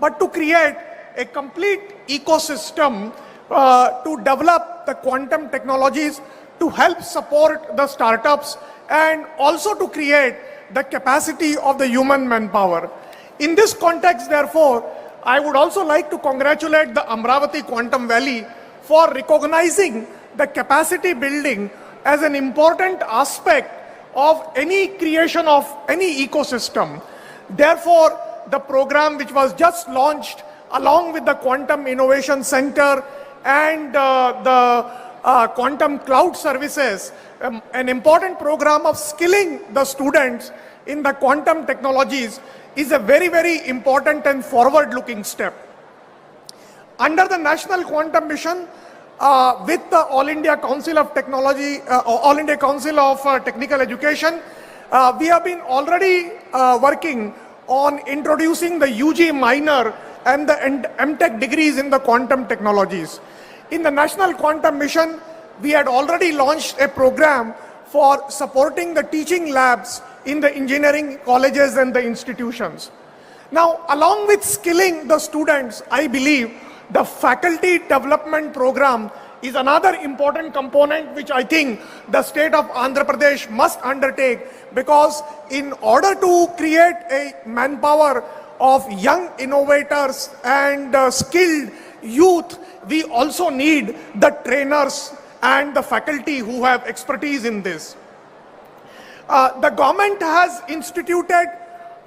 but to create a complete ecosystem to develop the quantum technologies to help support the startups and also to create the capacity of the human manpower. In this context, therefore, I would also like to congratulate the Amaravati Quantum Valley for recognizing the capacity building as an important aspect of any creation of any ecosystem. Therefore, the program which was just launched along with the Quantum Innovation Center and the Quantum Cloud Services, an important program of skilling the students in the quantum technologies is a very, very important and forward-looking step. Under the National Quantum Mission, with the All India Council of Technology, All India Council of Technical Education, we have been already working on introducing the UG minor and the MTech degrees in the quantum technologies. In the National Quantum Mission, we had already launched a program for supporting the teaching labs in the engineering colleges and the institutions. Now, along with skilling the students, I believe the faculty development program is another important component which I think the state of Andhra Pradesh must undertake, because in order to create a manpower of young innovators and skilled youth, we also need the trainers and the faculty who have expertise in this. The government has instituted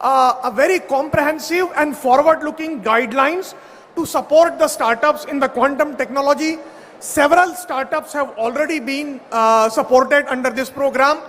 a very comprehensive and forward-looking guidelines to support the startups in the quantum technology. Several startups have already been supported under this program,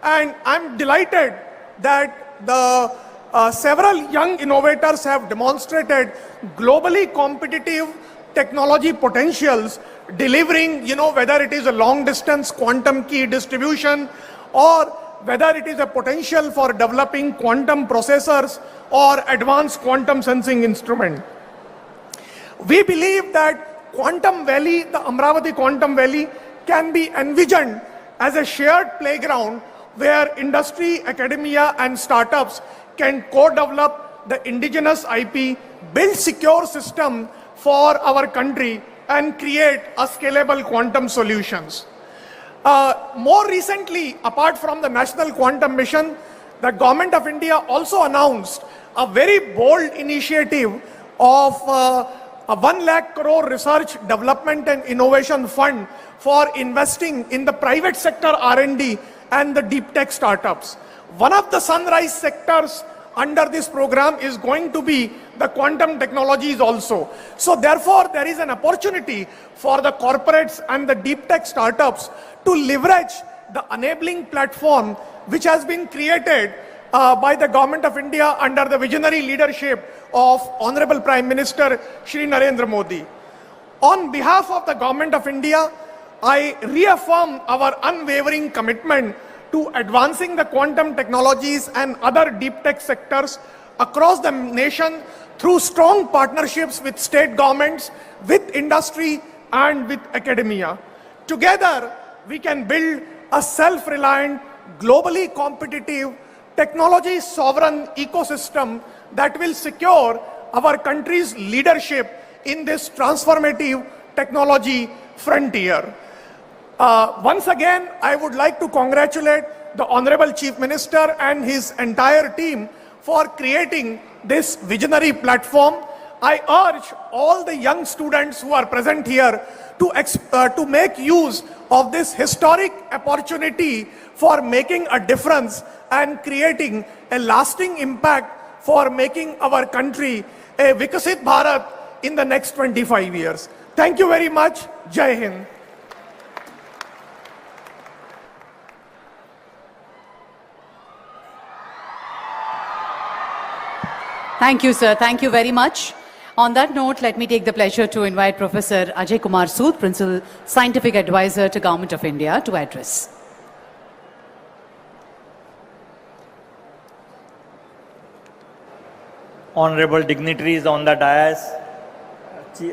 and I'm delighted that the several young innovators have demonstrated globally competitive technology potentials, delivering, whether it is a long-distance quantum key distribution or whether it is a potential for developing quantum processors or advanced quantum sensing instrument. We believe that Quantum Valley, the Amaravati Quantum Valley, can be envisioned as a shared playground where industry, academia, and startups can co-develop the indigenous IP, build secure system for our country, and create a scalable quantum solutions. More recently, apart from the National Quantum Mission, the Government of India also announced a very bold initiative of a 1 lakh crore research, development and innovation fund for investing in the private sector R&D and the deep tech startups. One of the sunrise sectors under this program is going to be the quantum technologies also. So therefore, there is an opportunity for the corporates and the deep tech startups to leverage the enabling platform which has been created by the Government of India under the visionary leadership of Honorable Prime Minister Shri Narendra Modi. On behalf of the Government of India, I reaffirm our unwavering commitment to advancing the quantum technologies and other deep tech sectors across the nation through strong partnerships with state governments, with industry, and with academia. Together, we can build a self-reliant, globally competitive, technology sovereign ecosystem that will secure our country's leadership in this transformative technology frontier. Once again, I would like to congratulate the Honorable Chief Minister and his entire team for creating this visionary platform. I urge all the young students who are present here to make use of this historic opportunity for making a difference and creating a lasting impact for making our country a Vikasit Bharat in the next 25 years. Thank you very much. Jai Hind. Thank you, sir. Thank you very much. On that note, let me take the pleasure to invite Professor Ajay Kumar Sood, Principal Scientific Advisor to Government of India, to address. Honorable dignitaries on the dais,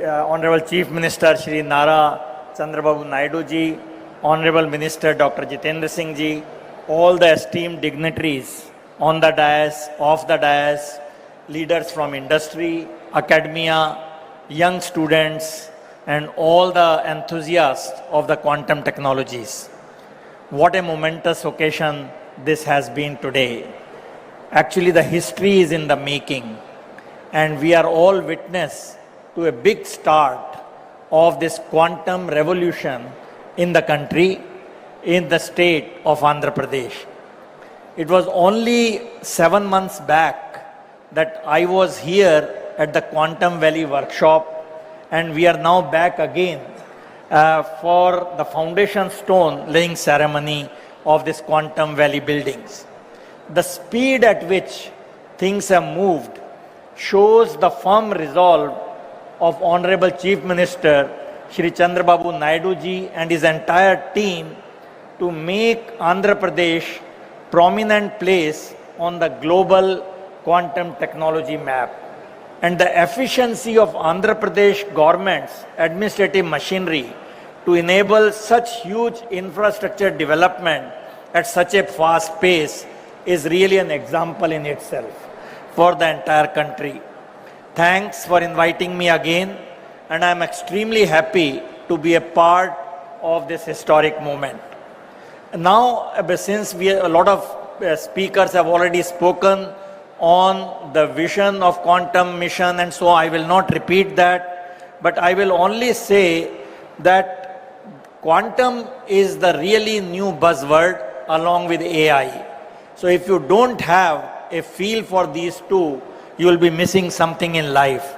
Honorable Chief Minister Shri Nara Chandrababu Naidu ji, Honorable Minister Dr. Jitendra Singh ji, all the esteemed dignitaries on the dais, off the dais, leaders from industry, academia, young students, and all the enthusiasts of the quantum technologies. What a momentous occasion this has been today. Actually, the history is in the making, and we are all witness to a big start of this quantum revolution in the country, in the state of Andhra Pradesh. It was only 7 months back that I was here at the Quantum Valley workshop, and we are now back again for the foundation stone laying ceremony of this Quantum Valley buildings. The speed at which things have moved shows the firm resolve of Honorable Chief Minister Shri Chandrababu Naidu ji and his entire team to make Andhra Pradesh prominent place on the global quantum technology map. And the efficiency of Andhra Pradesh government's administrative machinery to enable such huge infrastructure development at such a fast pace is really an example in itself for the entire country. Thanks for inviting me again, and I am extremely happy to be a part of this historic moment. Now, since a lot of speakers have already spoken on the vision of quantum mission, and so I will not repeat that, but I will only say that quantum is the really new buzzword along with AI. So if you don't have a feel for these two, you will be missing something in life.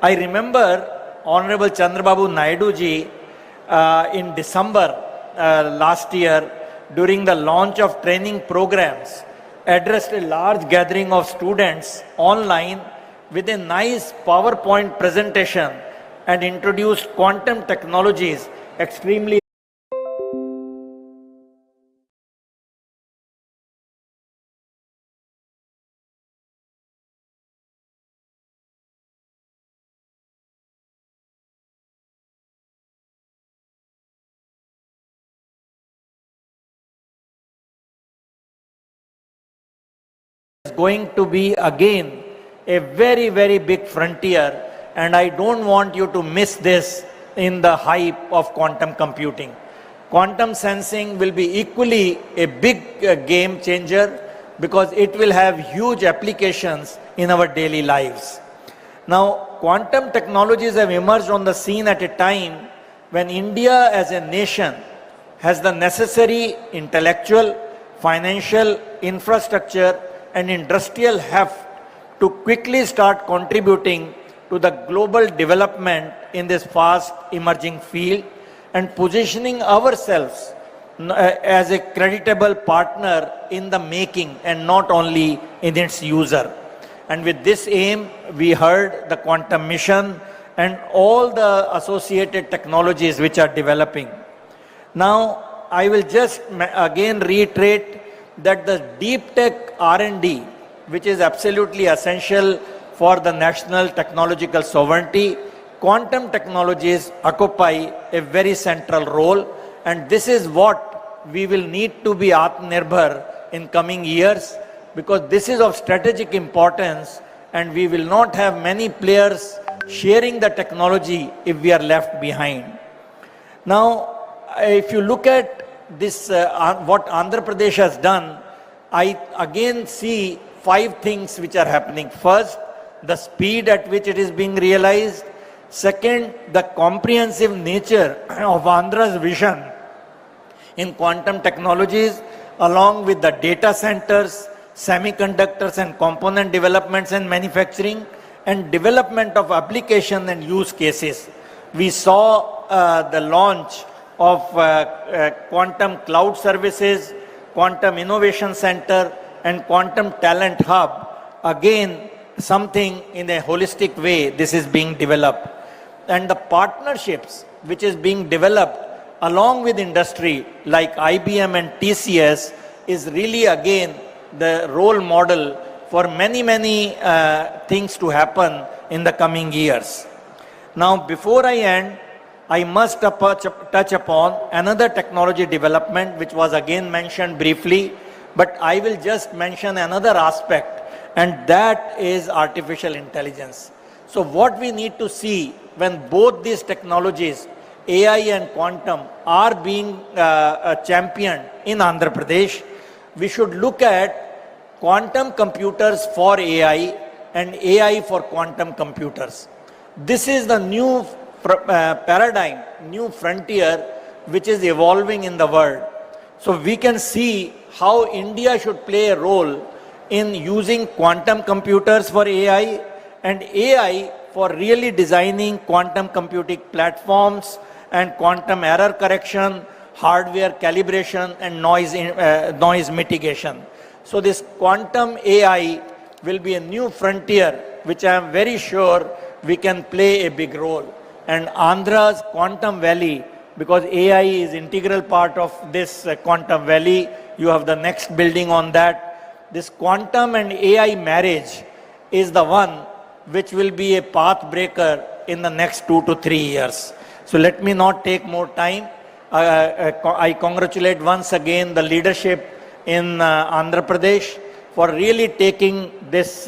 I remember Honorable Chandrababu Naidu ji in December last year during the launch of training programs addressed a large gathering of students online with a nice PowerPoint presentation and introduced quantum technologies extremely going to be again a very, very big frontier, and I don't want you to miss this in the hype of quantum computing. Quantum sensing will be equally a big game changer because it will have huge applications in our daily lives. Now, quantum technologies have emerged on the scene at a time when India as a nation has the necessary intellectual, financial, infrastructure, and industrial heft to quickly start contributing to the global development in this fast emerging field and positioning ourselves as a creditable partner in the making and not only in its user. And with this aim, we heard the quantum mission and all the associated technologies which are developing. Now, I will just again reiterate that the deep tech R&D, which is absolutely essential for the national technological sovereignty, quantum technologies occupy a very central role, and this is what we will need to be Atmanirbhar in coming years, because this is of strategic importance and we will not have many players sharing the technology if we are left behind. Now, if you look at this, what Andhra Pradesh has done, I again see 5 things which are happening. First, the speed at which it is being realized. Second, the comprehensive nature of Andhra's vision in quantum technologies, along with the data centers, semiconductors and component developments and manufacturing, and development of application and use cases. We saw the launch of quantum cloud services, quantum innovation center, and quantum talent hub. Again, something in a holistic way, this is being developed. And the partnerships which is being developed along with industry like IBM and TCS is really again the role model for many, many things to happen in the coming years. Now, before I end, I must touch upon another technology development which was again mentioned briefly, but I will just mention another aspect, and that is artificial intelligence. So what we need to see when both these technologies, AI and quantum, are being championed in Andhra Pradesh, we should look at quantum computers for AI and AI for quantum computers. This is the new paradigm, new frontier which is evolving in the world. So we can see how India should play a role in using quantum computers for AI and AI for really designing quantum computing platforms and quantum error correction, hardware calibration and noise mitigation. So this quantum AI will be a new frontier which I am very sure we can play a big role. And Andhra's Quantum Valley, because AI is integral part of this Quantum Valley, you have the next building on that. This quantum and AI marriage is the one which will be a path breaker in the next 2 to 3 years. So let me not take more time. I congratulate once again the leadership in Andhra Pradesh for really taking this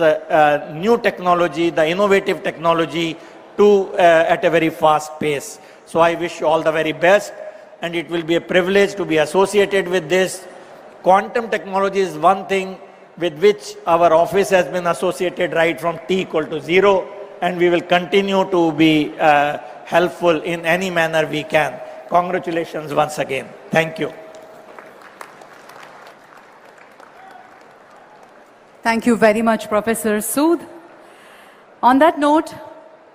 new technology, the innovative technology, to at a very fast pace. So I wish you all the very best, and it will be a privilege to be associated with this. Quantum technology is one thing with which our office has been associated right from t equal to 0, and we will continue to be helpful in any manner we can. Congratulations once again. Thank you. Thank you very much, Professor Sood. On that note,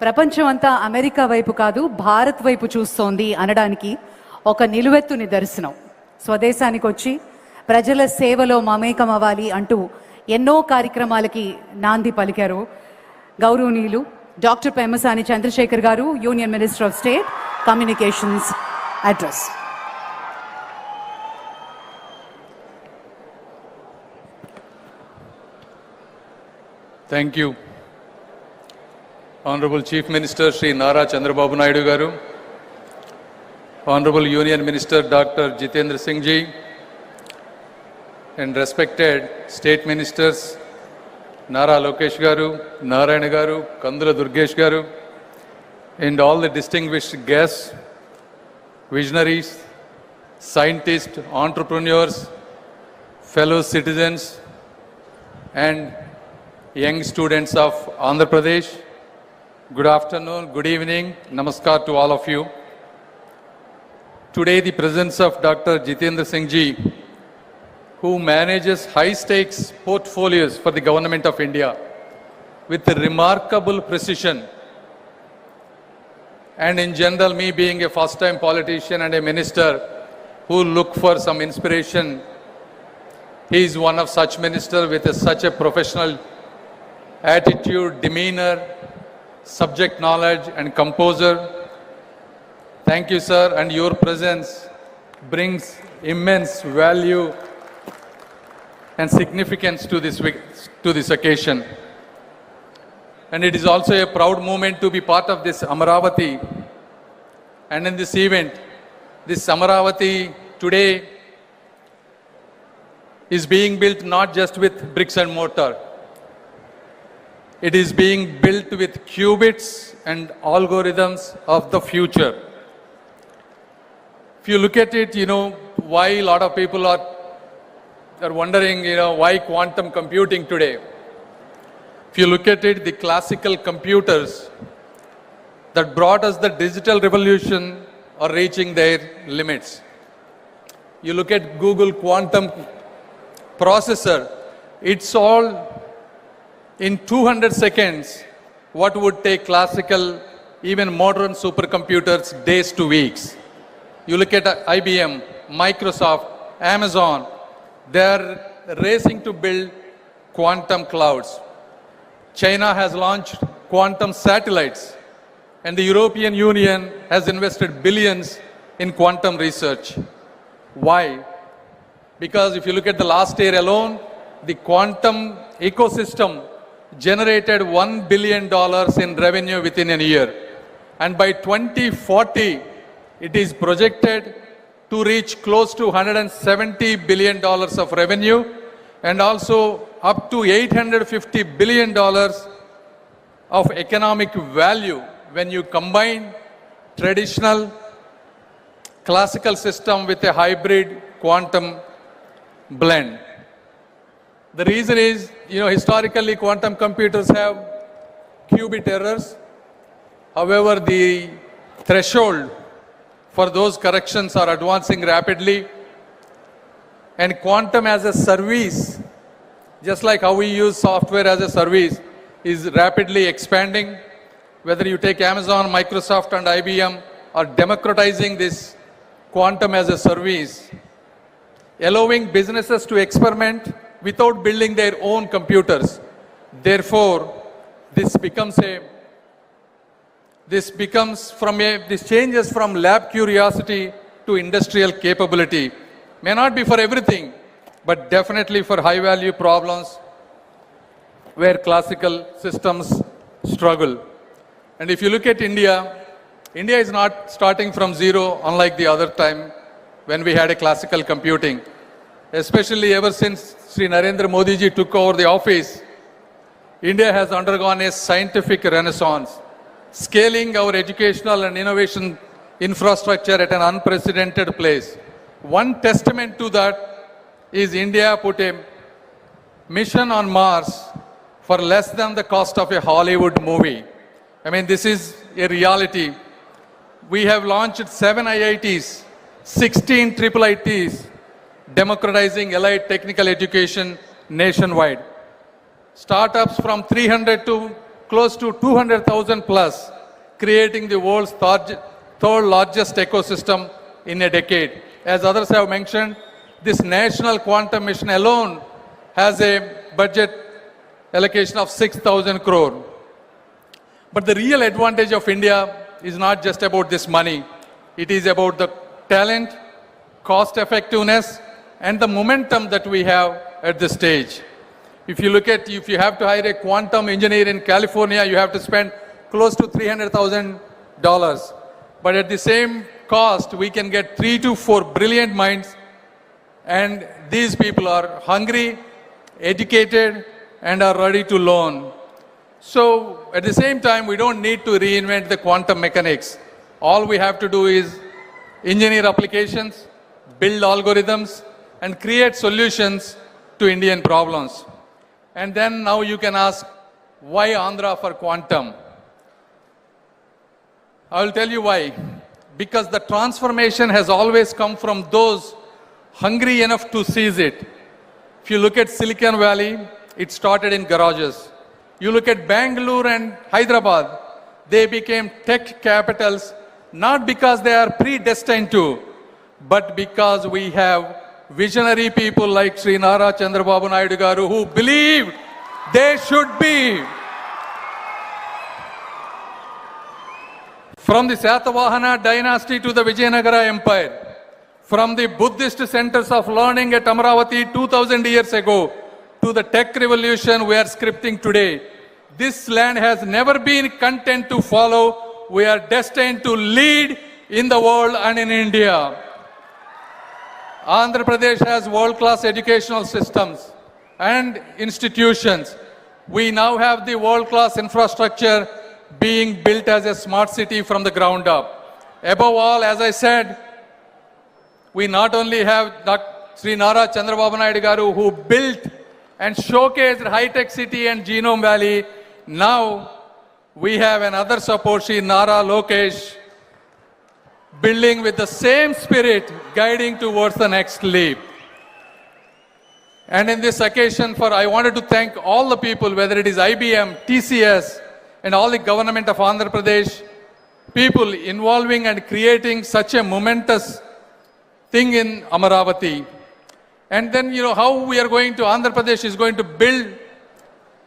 ప్రపంచమంతా America వైపు కాదు భారత్ వైపు చూస్తోంది అనడానికి ఒక నిలువెత్తు నిదర్శనం. స్వదేశానికి వచ్చి ప్రజల సేవలో మమేకం అవ్వాలి అంటూ ఎన్నో కార్యక్రమాలకి నాంది పలికారు గౌరవనీయులు డాక్టర్ పెమ్మసాని చంద్రశేఖర్ గారు, union minister of state communications address. Thank you. Honorable Chief Minister Shri Nara Chandrababu Naidu Garu, Honorable Union Minister Dr. Jitendra Singh Ji, and respected State Ministers Nara Lokesh Garu, Narayana Garu, Kandula Durgesh Garu, and all the distinguished guests, visionaries, scientists, entrepreneurs, fellow citizens, and young students of Andhra Pradesh. Good afternoon, good evening, namaskar to all of you. Today the presence of Dr. Jitendra Singh Ji, who manages high-stakes portfolios for the Government of India with remarkable precision, and in general me being a first-time politician and a minister who look for some inspiration, he is one of such ministers with such a professional attitude, demeanor, subject knowledge and composer. Thank you, sir, and your presence brings immense value and significance to this occasion. And it is also a proud moment to be part of this Amaravati. And in this event, this Amaravati today is being built not just with bricks and mortar. It is being built with qubits and algorithms of the future. If you look at it, why a lot of people are wondering, why quantum computing today. If you look at it, the classical computers that brought us the digital revolution are reaching their limits. You look at Google quantum processor, it's all in 200 seconds, what would take classical, even modern supercomputers days to weeks. You look at IBM, Microsoft, Amazon, they are racing to build quantum clouds. China has launched quantum satellites, and the European Union has invested billions in quantum research. Why? Because if you look at the last year alone, the quantum ecosystem generated $1 billion in revenue within a year. And by 2040, it is projected to reach close to $170 billion of revenue and also up to $850 billion of economic value when you combine traditional classical system with a hybrid quantum blend. The reason is, historically quantum computers have qubit errors. However, the threshold for those corrections are advancing rapidly. And quantum as a service, just like how we use software as a service, is rapidly expanding. Whether you take Amazon, Microsoft, and IBM are democratizing this quantum as a service, allowing businesses to experiment without building their own computers. Therefore, this changes from lab curiosity to industrial capability. May not be for everything, but definitely for high value problems where classical systems struggle. And if you look at India, India is not starting from zero, unlike the other time when we had a classical computing. Especially ever since Sri Narendra Modi ji took over the office, India has undergone a scientific renaissance, scaling our educational and innovation infrastructure at an unprecedented place. One testament to that is India put a mission on Mars for less than the cost of a Hollywood movie. I mean, this is a reality. We have launched 7 IITs, 16 IIITs, democratizing allied technical education nationwide. Startups from 300 to close to 200,000 plus, creating the world's third largest ecosystem in a decade. As others have mentioned, this national quantum mission alone has a budget allocation of 6,000 crore. But the real advantage of India is not just about this money. It is about the talent, cost effectiveness, and the momentum that we have at this stage. If you have to hire a quantum engineer in California, you have to spend close to $300,000. But at the same cost, we can get 3 to 4 brilliant minds, and these people are hungry, educated, and are ready to learn. So at the same time, we don't need to reinvent the quantum mechanics. All we have to do is engineer applications, build algorithms, and create solutions to Indian problems. And then now you can ask, why Andhra for quantum? I will tell you why. Because the transformation has always come from those hungry enough to seize it. If you look at Silicon Valley, it started in garages. You look at Bangalore and Hyderabad, they became tech capitals, not because they are predestined to, but because we have visionary people like Sri Nara Chandrababu Naidu garu who believed they should be. From the Satavahana dynasty to the Vijayanagara Empire, from the Buddhist centers of learning at Amaravati 2000 years ago to the tech revolution we are scripting today, this land has never been content to follow. We are destined to lead in the world and in India. Andhra Pradesh has world-class educational systems and institutions. We now have the world-class infrastructure being built as a smart city from the ground up. Above all, as I said, we not only have Sri Nara Chandrababu Naidu garu who built and showcased high-tech city and Genome Valley. Now we have another support, Sri Nara Lokesh, building with the same spirit, guiding towards the next leap. And in this occasion, I wanted to thank all the people, whether it is IBM, TCS, and all the government of Andhra Pradesh, people involving and creating such a momentous thing in Amaravati. And then, how we are going to, Andhra Pradesh is going to build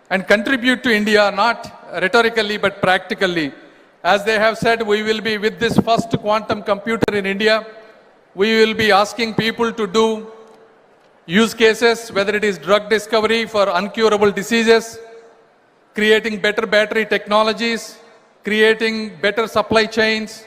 and contribute to India, not rhetorically, but practically. As they have said, we will be with this first quantum computer in India. We will be asking people to do use cases, whether it is drug discovery for uncurable diseases, creating better battery technologies, creating better supply chains,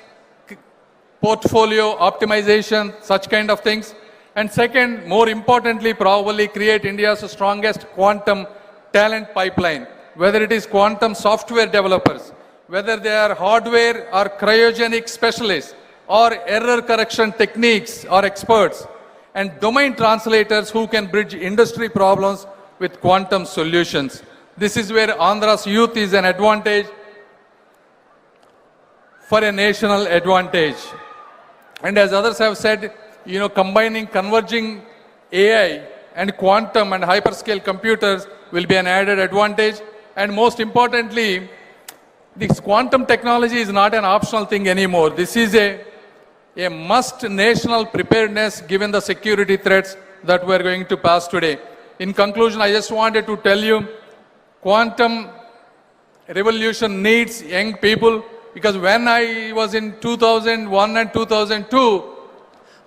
portfolio optimization, such kind of things. And second, more importantly, probably create India's strongest quantum talent pipeline. whether it is quantum software developers, whether they are hardware or cryogenic specialists, or error correction techniques or experts, and domain translators who can bridge industry problems with quantum solutions. This is where Andhra's youth is an advantage for a national advantage. And as others have said, combining, converging AI and quantum and hyperscale computers will be an added advantage. And most importantly, this quantum technology is not an optional thing anymore. This is a must national preparedness given the security threats that we are going to pass today. In conclusion, I just wanted to tell you, quantum revolution needs young people, because when I was in 2001 and 2002,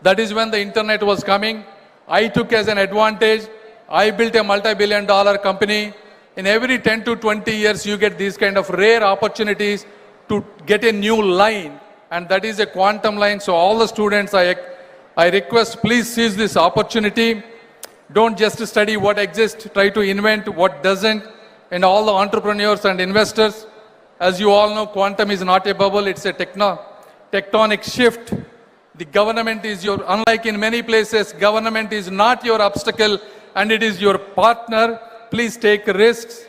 that is when the internet was coming. I took as an advantage. I built a multi-billion-dollar company. In every 10 to 20 years, you get these kind of rare opportunities to get a new line, and that is a quantum line. So all the students, I request, please seize this opportunity. Don't just study what exists, try to invent what doesn't. And all the entrepreneurs and investors, as you all know, quantum is not a bubble, it's a tectonic shift. The government is unlike in many places, government is not your obstacle and it is your partner. Please take risks.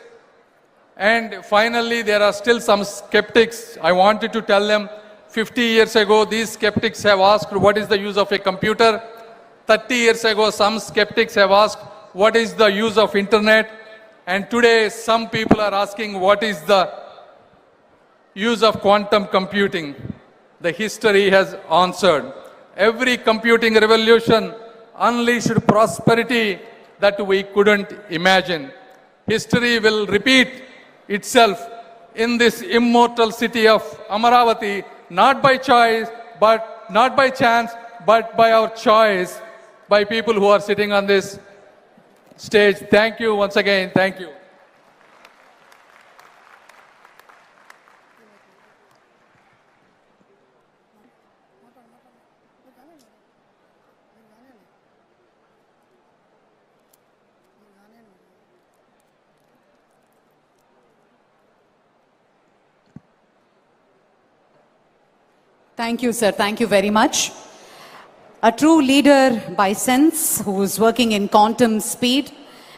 And finally, there are still some skeptics. I wanted to tell them, 50 years ago, these skeptics have asked, what is the use of a computer? 30 years ago, some skeptics have asked, what is the use of internet? And today, some people are asking, what is the use of quantum computing? The history has answered. Every computing revolution unleashed prosperity that we couldn't imagine. History will repeat itself in this immortal city of Amaravati, not by choice, but not by chance, but by our choice, by people who are sitting on this stage. Thank you once again. Thank you. Thank you, sir. Thank you very much. A true leader by sense who is working in quantum speed,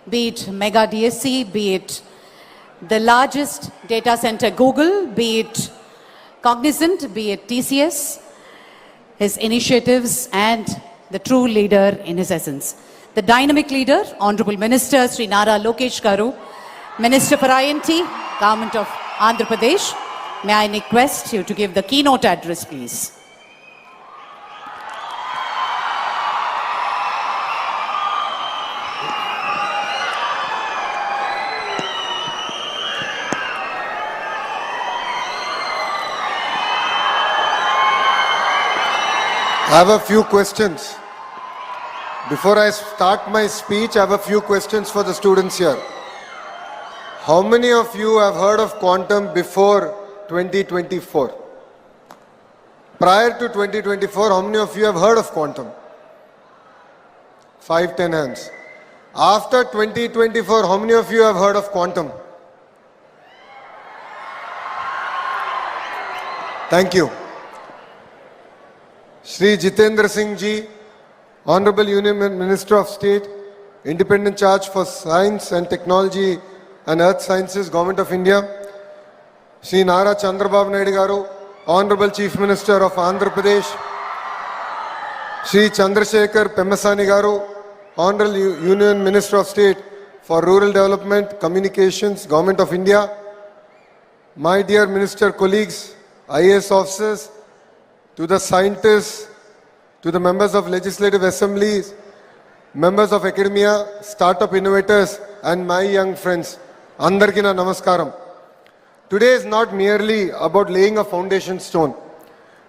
be it Mega DSC, be it the largest data center Google, be it Cognizant, be it TCS, his initiatives, and the true leader in his essence. The dynamic leader, Honorable Minister Sri Nara Lokesh Garu, Minister for INT, Government of Andhra Pradesh. May I request you to give the keynote address, please. I have a few questions. Before I start my speech, I have a few questions for the students here. How many of you have heard of quantum before 2024? Prior to 2024, how many of you have heard of quantum? 5, 10 hands. After 2024, how many of you have heard of quantum? Thank you. Shri Jitendra Singh Ji, Honorable Union Minister of State, Independent Charge for Science and Technology and Earth Sciences, Government of India. Shri Nara Chandrababu Naidu Garu, Honorable Chief Minister of Andhra Pradesh. Shri Chandrasekhar Pemmasani Garu, Honorable Union Minister of State for Rural Development, Communications, Government of India. My dear Minister colleagues, IAS officers, to the scientists, to the members of legislative assemblies, members of academia, startup innovators, and my young friends, Andarki na Namaskaram. Today is not merely about laying a foundation stone.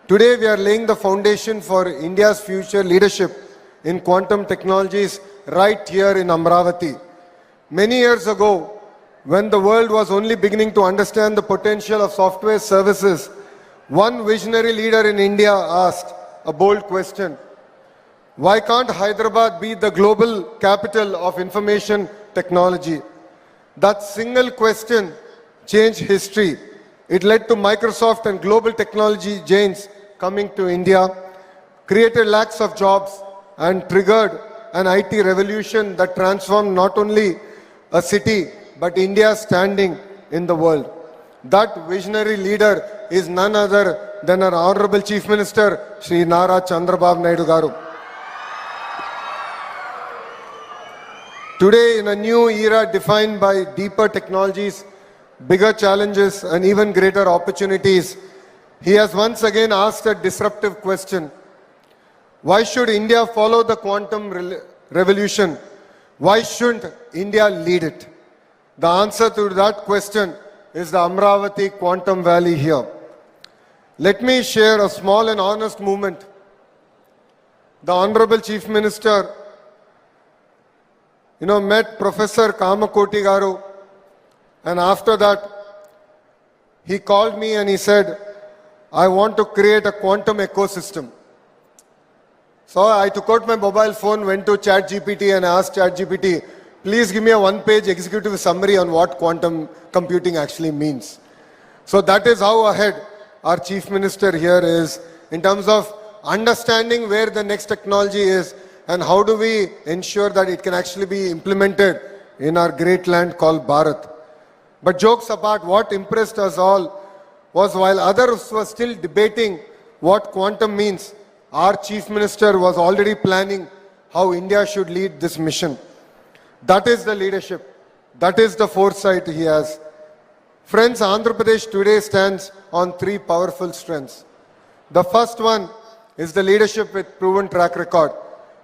Today we are laying the foundation for India's future leadership in quantum technologies right here in Amaravati. Many years ago, when the world was only beginning to understand the potential of software services, one visionary leader in India asked a bold question. Why can't Hyderabad be the global capital of information technology? That single question changed history. It led to Microsoft and global technology giants coming to India, created lakhs of jobs, and triggered an IT revolution that transformed not only a city, but India's standing in the world. That visionary leader is none other than our Honorable Chief Minister, Shri Nara Chandrababu Naidu garu. Today, in a new era defined by deeper technologies, bigger challenges, and even greater opportunities, he has once again asked a disruptive question. Why should India follow the quantum revolution? Why shouldn't India lead it? The answer to that question is the Amaravati Quantum Valley here. Let me share a small and honest moment. The Honorable Chief Minister, met Professor Kamakoti garu, and after that, he called me and he said, I want to create a quantum ecosystem. So I took out my mobile phone, went to ChatGPT and asked ChatGPT, please give me a one-page executive summary on what quantum computing actually means. So that is how ahead our Chief Minister here is in terms of understanding where the next technology is and how do we ensure that it can actually be implemented in our great land called Bharat. But jokes apart, what impressed us all was while others were still debating what quantum means, our Chief Minister was already planning how India should lead this mission. That is the leadership. That is the foresight he has. Friends, Andhra Pradesh today stands on three powerful strengths. The first one is the leadership with proven track record.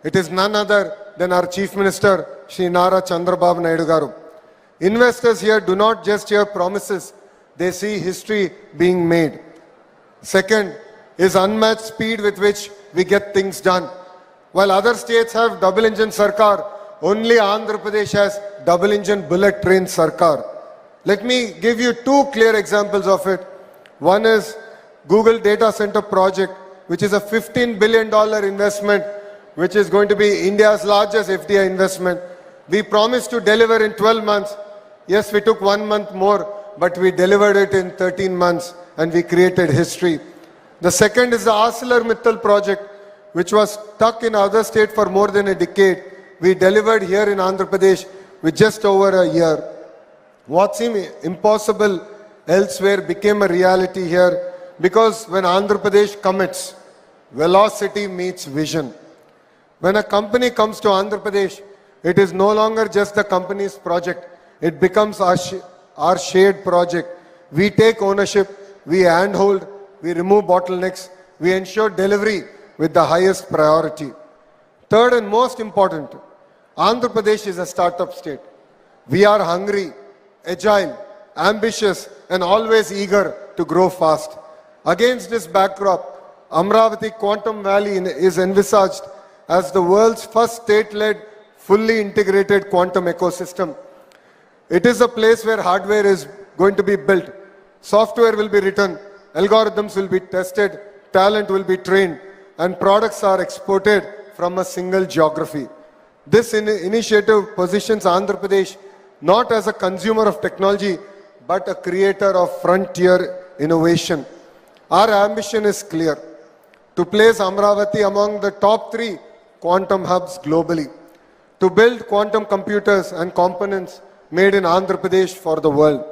It is none other than our Chief Minister, Shri Nara Chandrababu Naidu garu. Investors here do not just hear promises, they see history being made. Second is unmatched speed with which we get things done. While other states have double-engine sarkar, only Andhra Pradesh has double-engine bullet train sarkar. Let me give you two clear examples of it. One is Google Data Center project, which is a $15 billion investment, which is going to be India's largest FDI investment. We promised to deliver in 12 months. Yes, we took 1 month more, but we delivered it in 13 months and we created history. The second is the ArcelorMittal project, which was stuck in other state for more than a decade. We delivered here in Andhra Pradesh with just over a year. What seemed impossible elsewhere became a reality here because when Andhra Pradesh commits, velocity meets vision. When a company comes to Andhra Pradesh, it is no longer just the company's project. It becomes our shared project. We take ownership, we handhold, we remove bottlenecks, we ensure delivery with the highest priority. Third and most important, Andhra Pradesh is a startup state. We are hungry, agile, ambitious, and always eager to grow fast. Against this backdrop, Amaravati Quantum Valley is envisaged as the world's first state-led, fully integrated quantum ecosystem. It is a place where hardware is going to be built, software will be written, algorithms will be tested, talent will be trained, and products are exported from a single geography. This initiative positions Andhra Pradesh not as a consumer of technology, but a creator of frontier innovation. Our ambition is clear, to place Amaravati among the top 3 quantum hubs globally, to build quantum computers and components made in Andhra Pradesh for the world,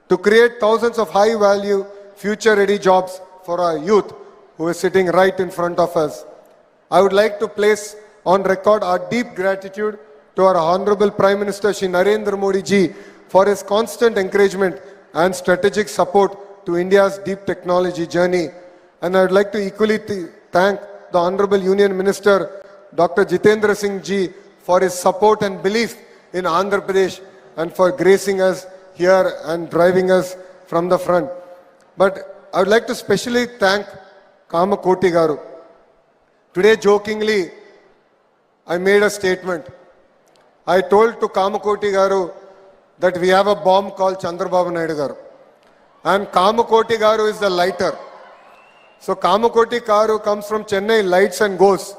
to create thousands of high-value, future-ready jobs for our youth who is sitting right in front of us. I would like to place on record our deep gratitude to our Honorable Prime Minister Shri Narendra Modi ji for his constant encouragement and strategic support to India's deep technology journey. And I would like to equally thank the Honorable Union Minister Dr. Jitendra Singh ji for his support and belief in Andhra Pradesh and for gracing us here and driving us from the front. But I would like to specially thank Kamakoti garu. Today, jokingly, I made a statement. I told to Kamakoti garu that we have a bomb called Chandrababu Naidu garu. And Kamakoti garu is the lighter. So Kamakoti garu comes from Chennai, lights and goes.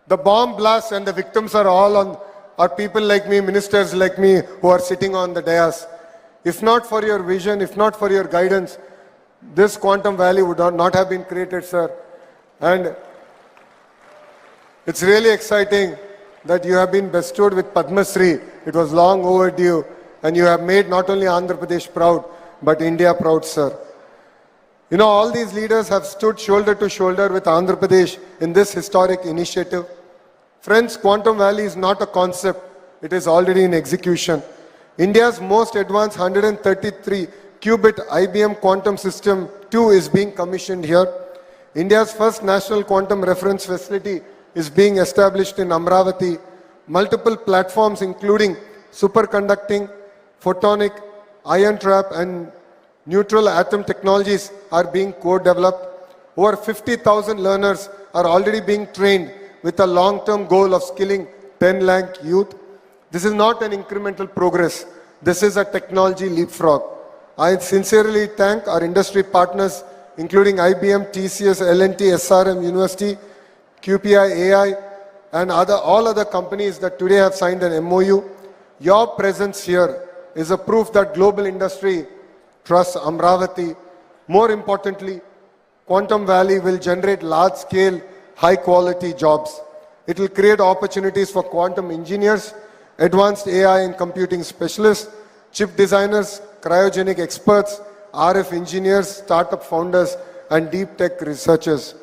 The bomb blasts and the victims are all on or people like me, ministers like me who are sitting on the dais. If not for your vision, if not for your guidance, this quantum valley would not have been created, sir. And it's really exciting that you have been bestowed with Padma Shri. It was long overdue, and you have made not only Andhra Pradesh proud, but India proud, sir. You know, all these leaders have stood shoulder to shoulder with Andhra Pradesh in this historic initiative. Friends, Quantum Valley is not a concept, it is already in execution. India's most advanced 133 qubit IBM quantum system 2 is being commissioned here. India's first national quantum reference facility is being established in Amaravati. Multiple platforms including superconducting, photonic, ion trap and neutral atom technologies are being co-developed. Over 50,000 learners are already being trained with a long-term goal of skilling 10 lakh youth. This is not an incremental progress. This is a technology leapfrog. I sincerely thank our industry partners, including IBM, TCS, L&T, SRM University, QPI, AI, and all other companies that today have signed an MOU. Your presence here is a proof that global industry trusts Amaravati. More importantly, Quantum Valley will generate large-scale, high-quality jobs. It will create opportunities for quantum engineers, advanced AI and computing specialists, chip designers, cryogenic experts, RF engineers, startup founders, and deep tech researchers.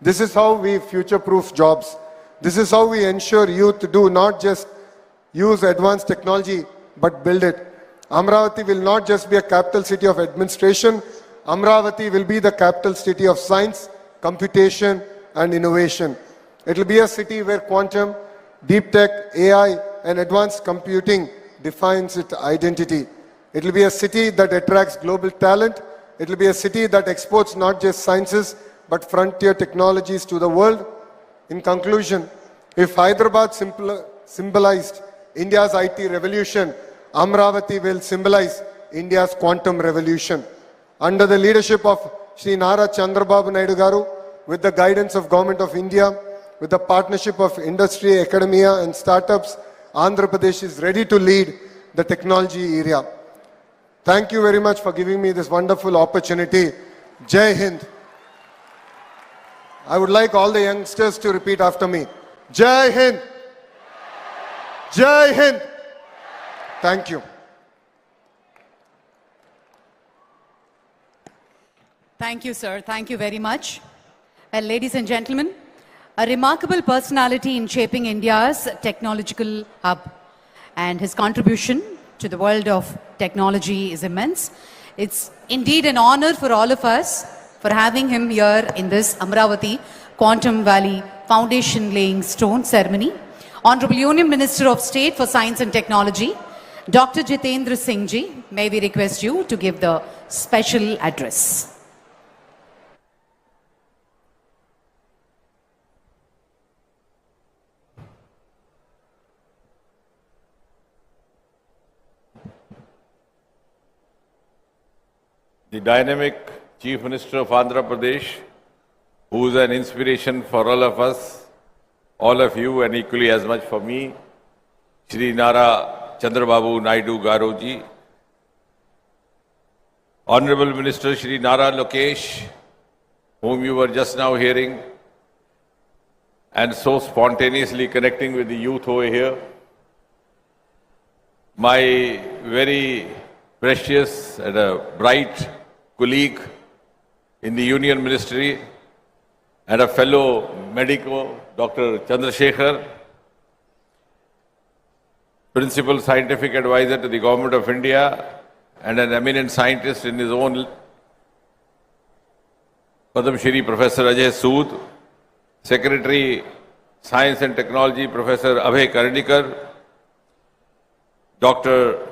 This is how we future-proof jobs. This is how we ensure youth do not just use advanced technology, but build it. Amaravati will not just be a capital city of administration. Amaravati will be the capital city of science, computation, and innovation. It will be a city where quantum, deep tech, AI, and advanced computing defines its identity. It will be a city that attracts global talent. It will be a city that exports not just sciences, but frontier technologies to the world. In conclusion, if Hyderabad symbolized India's IT revolution, Amaravati will symbolize India's quantum revolution. Under the leadership of Shri Nara Chandrababu Naidu garu, with the guidance of Government of India, with the partnership of industry, academia and startups, Andhra Pradesh is ready to lead the technology area. Thank you very much for giving me this wonderful opportunity. Jai Hind. I would like all the youngsters to repeat after me. Jai Hind. Jai Hind. Thank you. Thank you, sir. Thank you very much. Well, ladies and gentlemen, a remarkable personality in shaping India's technological hub, and his contribution to the world of technology is immense. It's indeed an honor for all of us for having him here in this Amaravati Quantum Valley Foundation laying stone ceremony. Honorable Union Minister of State for Science and Technology, Dr. Jitendra Singh ji, may we request you to give the special address. The dynamic Chief Minister of Andhra Pradesh, who is an inspiration for all of us, all of you, and equally as much for me, Shri Nara Chandrababu Naidu garu ji, Honorable Minister Shri Nara Lokesh, whom you were just now hearing, and so spontaneously connecting with the youth over here, my very precious and a bright colleague in the Union Ministry and a fellow medico, Dr. Chandrasekhar, Principal Scientific Advisor to the Government of India and an eminent scientist in his own, Padma Shri Professor Ajay Sood, Secretary Science and Technology Professor Abhay Karnikar, Dr.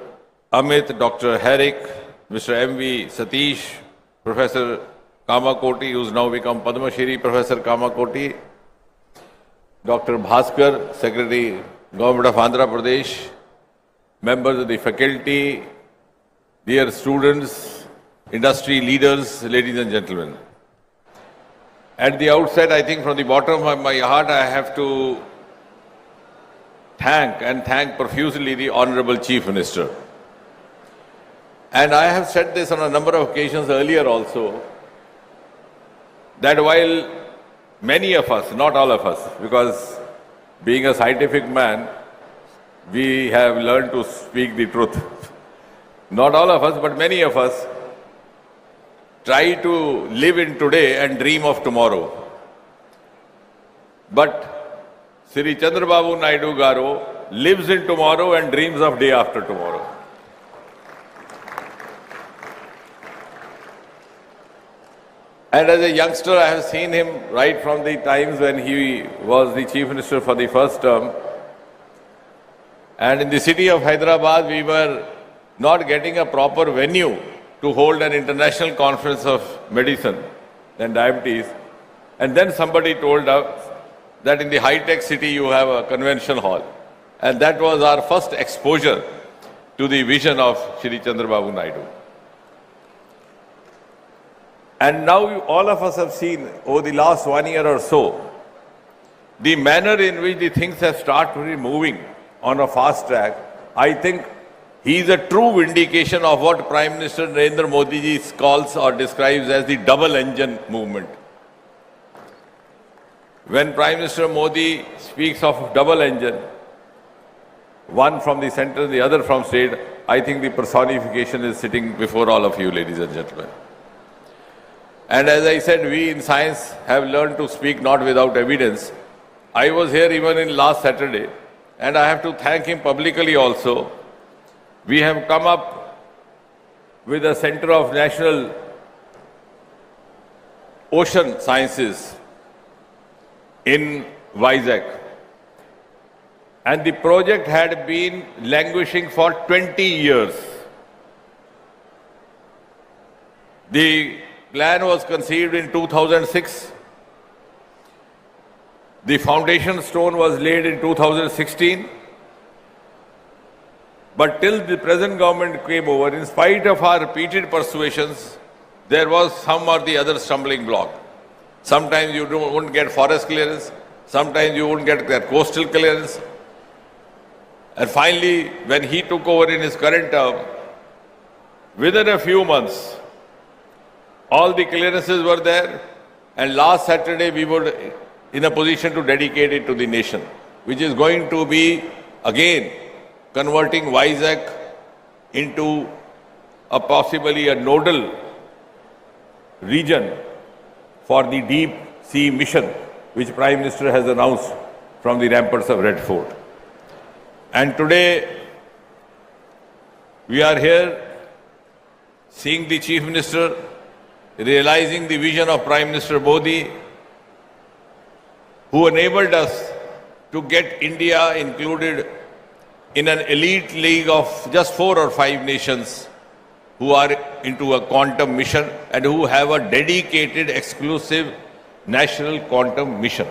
Amit, Dr. Herrick, Mr. M.V. Satish, Professor Kamakoti, who's now become Padma Shri Professor Kamakoti, Dr. Bhaskar, Secretary, Government of Andhra Pradesh, members of the faculty, dear students, industry leaders, ladies and gentlemen. At the outset, I think from the bottom of my heart, I have to thank profusely the Honorable Chief Minister. And I have said this on a number of occasions earlier also, that while many of us, not all of us, because being a scientific man, we have learned to speak the truth. Not all of us, but many of us try to live in today and dream of tomorrow. But Sri Chandrababu Naidu Garu lives in tomorrow and dreams of day after tomorrow. And as a youngster, I have seen him right from the times when he was the Chief Minister for the first term. And in the city of Hyderabad, we were not getting a proper venue to hold an international conference of medicine and diabetes. And then somebody told us that in the high-tech city you have a convention hall. And that was our first exposure to the vision of Shri Chandrababu Naidu. And now all of us have seen over the last 1 year or so, the manner in which the things have started moving on a fast track. I think he is a true vindication of what Prime Minister Narendra Modi ji calls or describes as the double engine movement. When Prime Minister Modi speaks of double engine, one from the center, the other from state, I think the personification is sitting before all of you, ladies and gentlemen. And as I said, we in science have learned to speak not without evidence. I was here even in last Saturday, and I have to thank him publicly also. We have come up with a Center of National Ocean Sciences in Vizag. And the project had been languishing for 20 years. The plan was conceived in 2006. The foundation stone was laid in 2016. But till the present government came over, in spite of our repeated persuasions, there was some or the other stumbling block. Sometimes you wouldn't get forest clearance, sometimes you wouldn't get that coastal clearance. And finally, when he took over in his current term, within a few months, all the clearances were there, and last Saturday we were in a position to dedicate it to the nation, which is going to be, again, converting Vizag into a possibly a nodal region for the deep sea mission, which Prime Minister has announced from the ramparts of Red Fort. And today, we are here seeing the Chief Minister realizing the vision of Prime Minister Modi, who enabled us to get India included in an elite league of just 4 or 5 nations who are into a quantum mission and who have a dedicated, exclusive national quantum mission.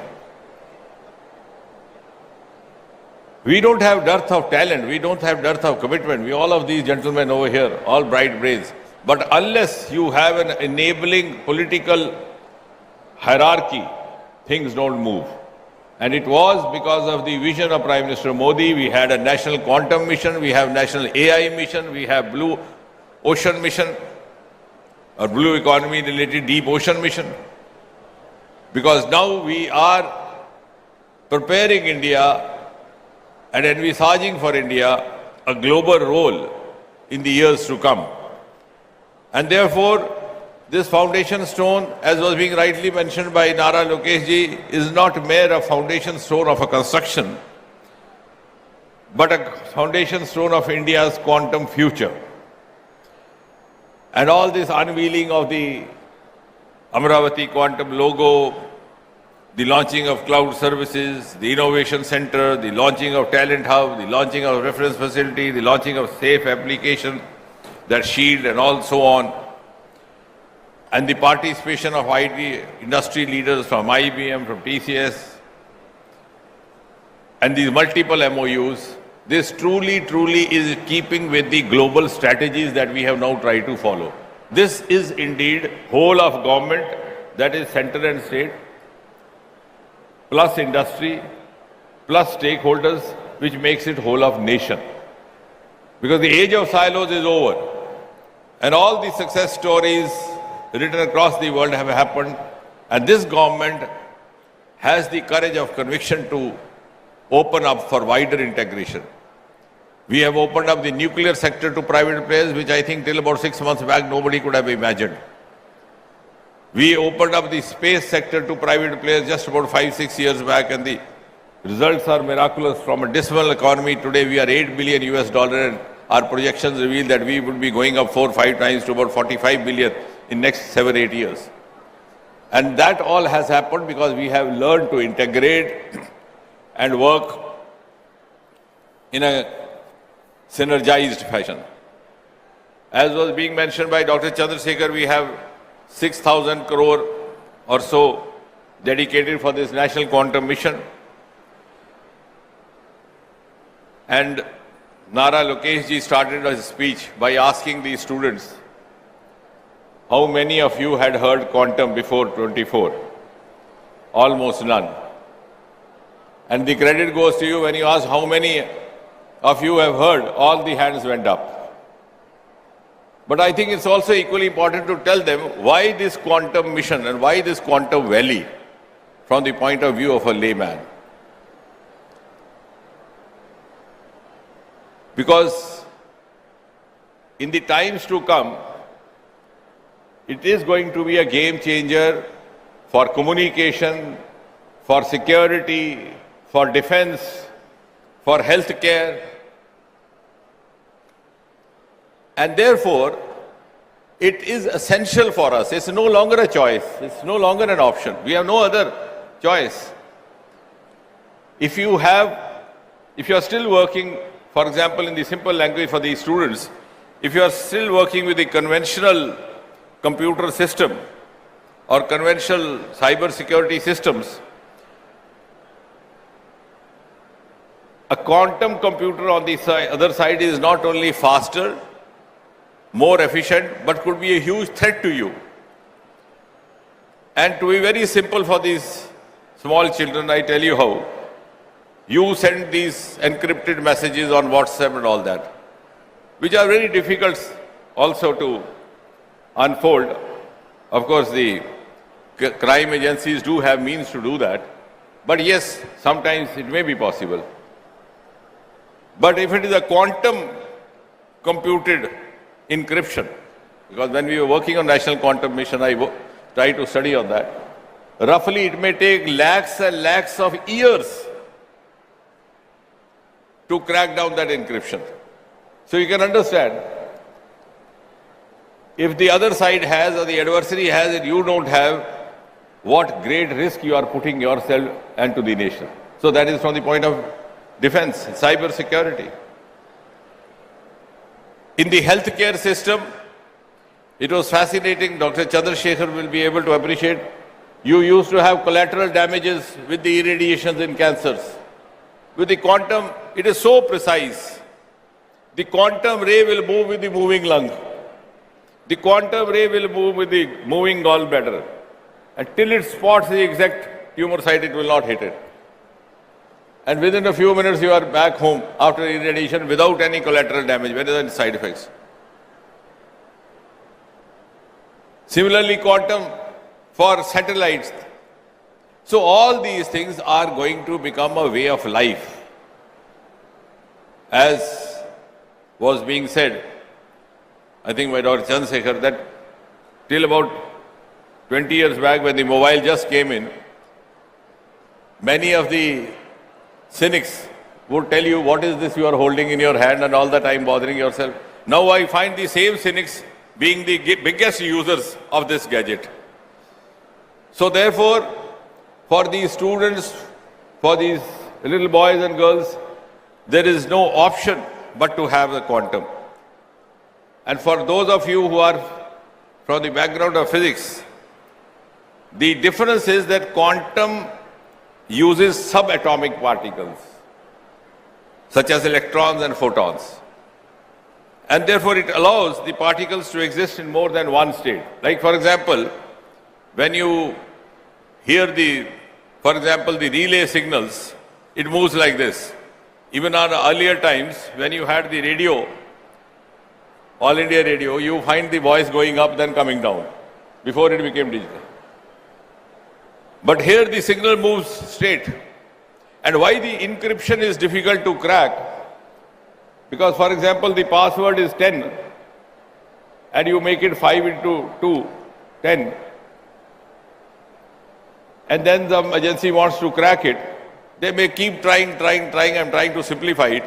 We don't have dearth of talent, we don't have dearth of commitment. We, all of these gentlemen over here, all bright brains. But unless you have an enabling political hierarchy, things don't move. And it was because of the vision of Prime Minister Modi. We had a national quantum mission, we have national AI mission, we have blue ocean mission, or blue economy related deep ocean mission. Because now we are preparing India and envisaging for India a global role in the years to come. And therefore, this foundation stone, as was being rightly mentioned by Nara Lokesh ji, is not mere a foundation stone of a construction, but a foundation stone of India's quantum future. And all this unveiling of the Amaravati quantum logo, the launching of cloud services, the innovation center, the launching of talent hub, the launching of reference facility, the launching of safe application, that shield and all so on, and the participation of IT industry leaders from IBM, from TCS, and these multiple MOUs, this truly is keeping with the global strategies that we have now tried to follow. This is indeed whole of government, that is center and state, plus industry, plus stakeholders, which makes it whole of nation. Because the age of silos is over. And all the success stories written across the world have happened. And this government has the courage of conviction to open up for wider integration. We have opened up the nuclear sector to private players, which I think till about 6 months back nobody could have imagined. We opened up the space sector to private players just about 5-6 years back, and the results are miraculous. From a dismal economy, today we are $8 billion US, and our projections reveal that we would be going up 4-5 times to about 45 billion in next 7-8 years. And that all has happened because we have learned to integrate and work in a synergized fashion. As was being mentioned by Dr. Chandrasekhar, we have 6,000 crore or so dedicated for this national quantum mission. And Nara Lokesh ji started his speech by asking the students, how many of you had heard quantum before 24? Almost none. And the credit goes to you when you ask how many of you have heard, all the hands went up. But I think it's also equally important to tell them why this quantum mission and why this quantum valley from the point of view of a layman. Because in the times to come, it is going to be a game changer for communication, for security, for defense, for healthcare. And therefore, it is essential for us. It's no longer a choice. It's no longer an option. We have no other choice. If you are still working, for example, in the simple language for the students, if you are still working with the conventional computer system or conventional cyber security systems, a quantum computer on the other side is not only faster, more efficient, but could be a huge threat to you. And to be very simple for these small children, I tell you how. You send these encrypted messages on WhatsApp and all that, which are very difficult also to unfold. Of course, the crime agencies do have means to do that. But yes, sometimes it may be possible. But if it is a quantum computed encryption, because when we were working on National Quantum Mission, I tried to study on that. Roughly, it may take lakhs and lakhs of years to crack down that encryption. So you can understand, if the other side has or the adversary has it, you don't have, what great risk you are putting yourself and to the nation. So that is from the point of defense, cyber security. In the healthcare system, it was fascinating. Dr. Chandrasekhar will be able to appreciate. You used to have collateral damages with the irradiations in cancers. With the quantum, it is so precise. The quantum ray will move with the moving lung. The quantum ray will move with the moving gallbladder. Until it spots the exact tumor site, it will not hit it. And within a few minutes, you are back home after irradiation without any collateral damage, whether any side effects. Similarly, quantum for satellites. So all these things are going to become a way of life. As was being said, I think by Dr. Chandrasekhar, that till about 20 years back when the mobile just came in, many of the cynics would tell you, what is this you are holding in your hand and all the time bothering yourself. Now I find the same cynics being the biggest users of this gadget. So therefore, for these students, for these little boys and girls, there is no option but to have the quantum. And for those of you who are from the background of physics, the difference is that quantum uses subatomic particles, such as electrons and photons. And therefore, it allows the particles to exist in more than one state. Like, for example, when you hear the relay signals, it moves like this. Even on earlier times, when you had the radio, All India Radio, you find the voice going up then coming down before it became digital. But here the signal moves straight. And why the encryption is difficult to crack? Because, for example, the password is 10 and you make it 5 into 2, 10. And then the agency wants to crack it. They may keep trying and trying to simplify it.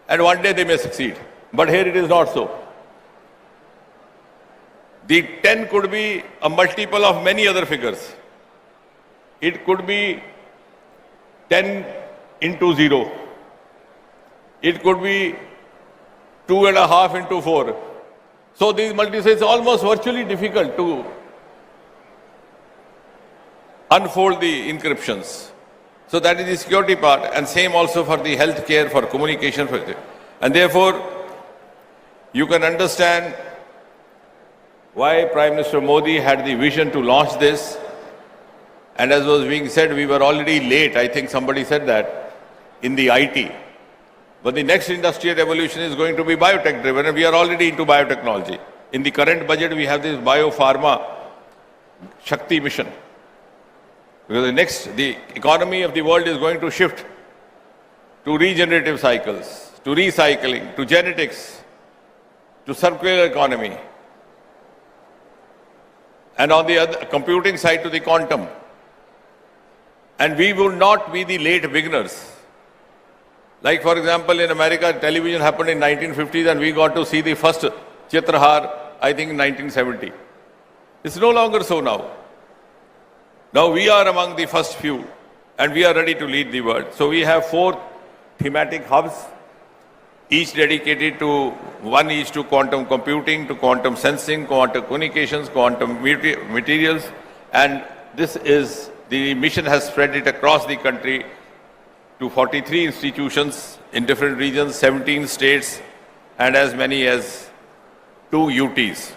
And one day they may succeed. But here it is not so. The 10 could be a multiple of many other figures. It could be 10 into 0. It could be 2.5 into 4. So these multiples, it's almost virtually difficult to unfold the encryptions. So that is the security part, and same also for the healthcare, for communication. And therefore, you can understand why Prime Minister Modi had the vision to launch this. And as was being said, we were already late. I think somebody said that in the IT. But the next industrial revolution is going to be biotech driven, and we are already into biotechnology. In the current budget, we have this biopharma Shakti mission. Because the economy of the world is going to shift to regenerative cycles, to recycling, to genetics, to circular economy. And on the other computing side, to the quantum. And we will not be the late beginners. Like, for example, in America, television happened in 1950s and we got to see the first Chitrahar, I think, in 1970. It's no longer so now. Now we are among the first few and we are ready to lead the world. So we have 4 thematic hubs, each dedicated to, one each to quantum computing, to quantum sensing, quantum communications, quantum materials. And this is, the mission has spread it across the country to 43 institutions in different regions, 17 states, and as many as 2 UTs.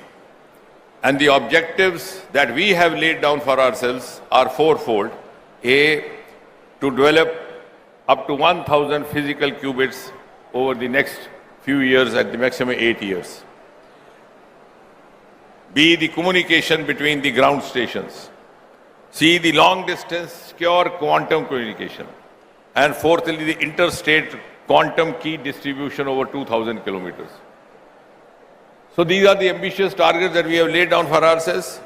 And the objectives that we have laid down for ourselves are fourfold. A, to develop up to 1,000 physical qubits over the next few years, at the maximum 8 years. B, the communication between the ground stations. C, the long distance secure quantum communication. And fourthly, the interstate quantum key distribution over 2,000 kilometers. So these are the ambitious targets that we have laid down for ourselves.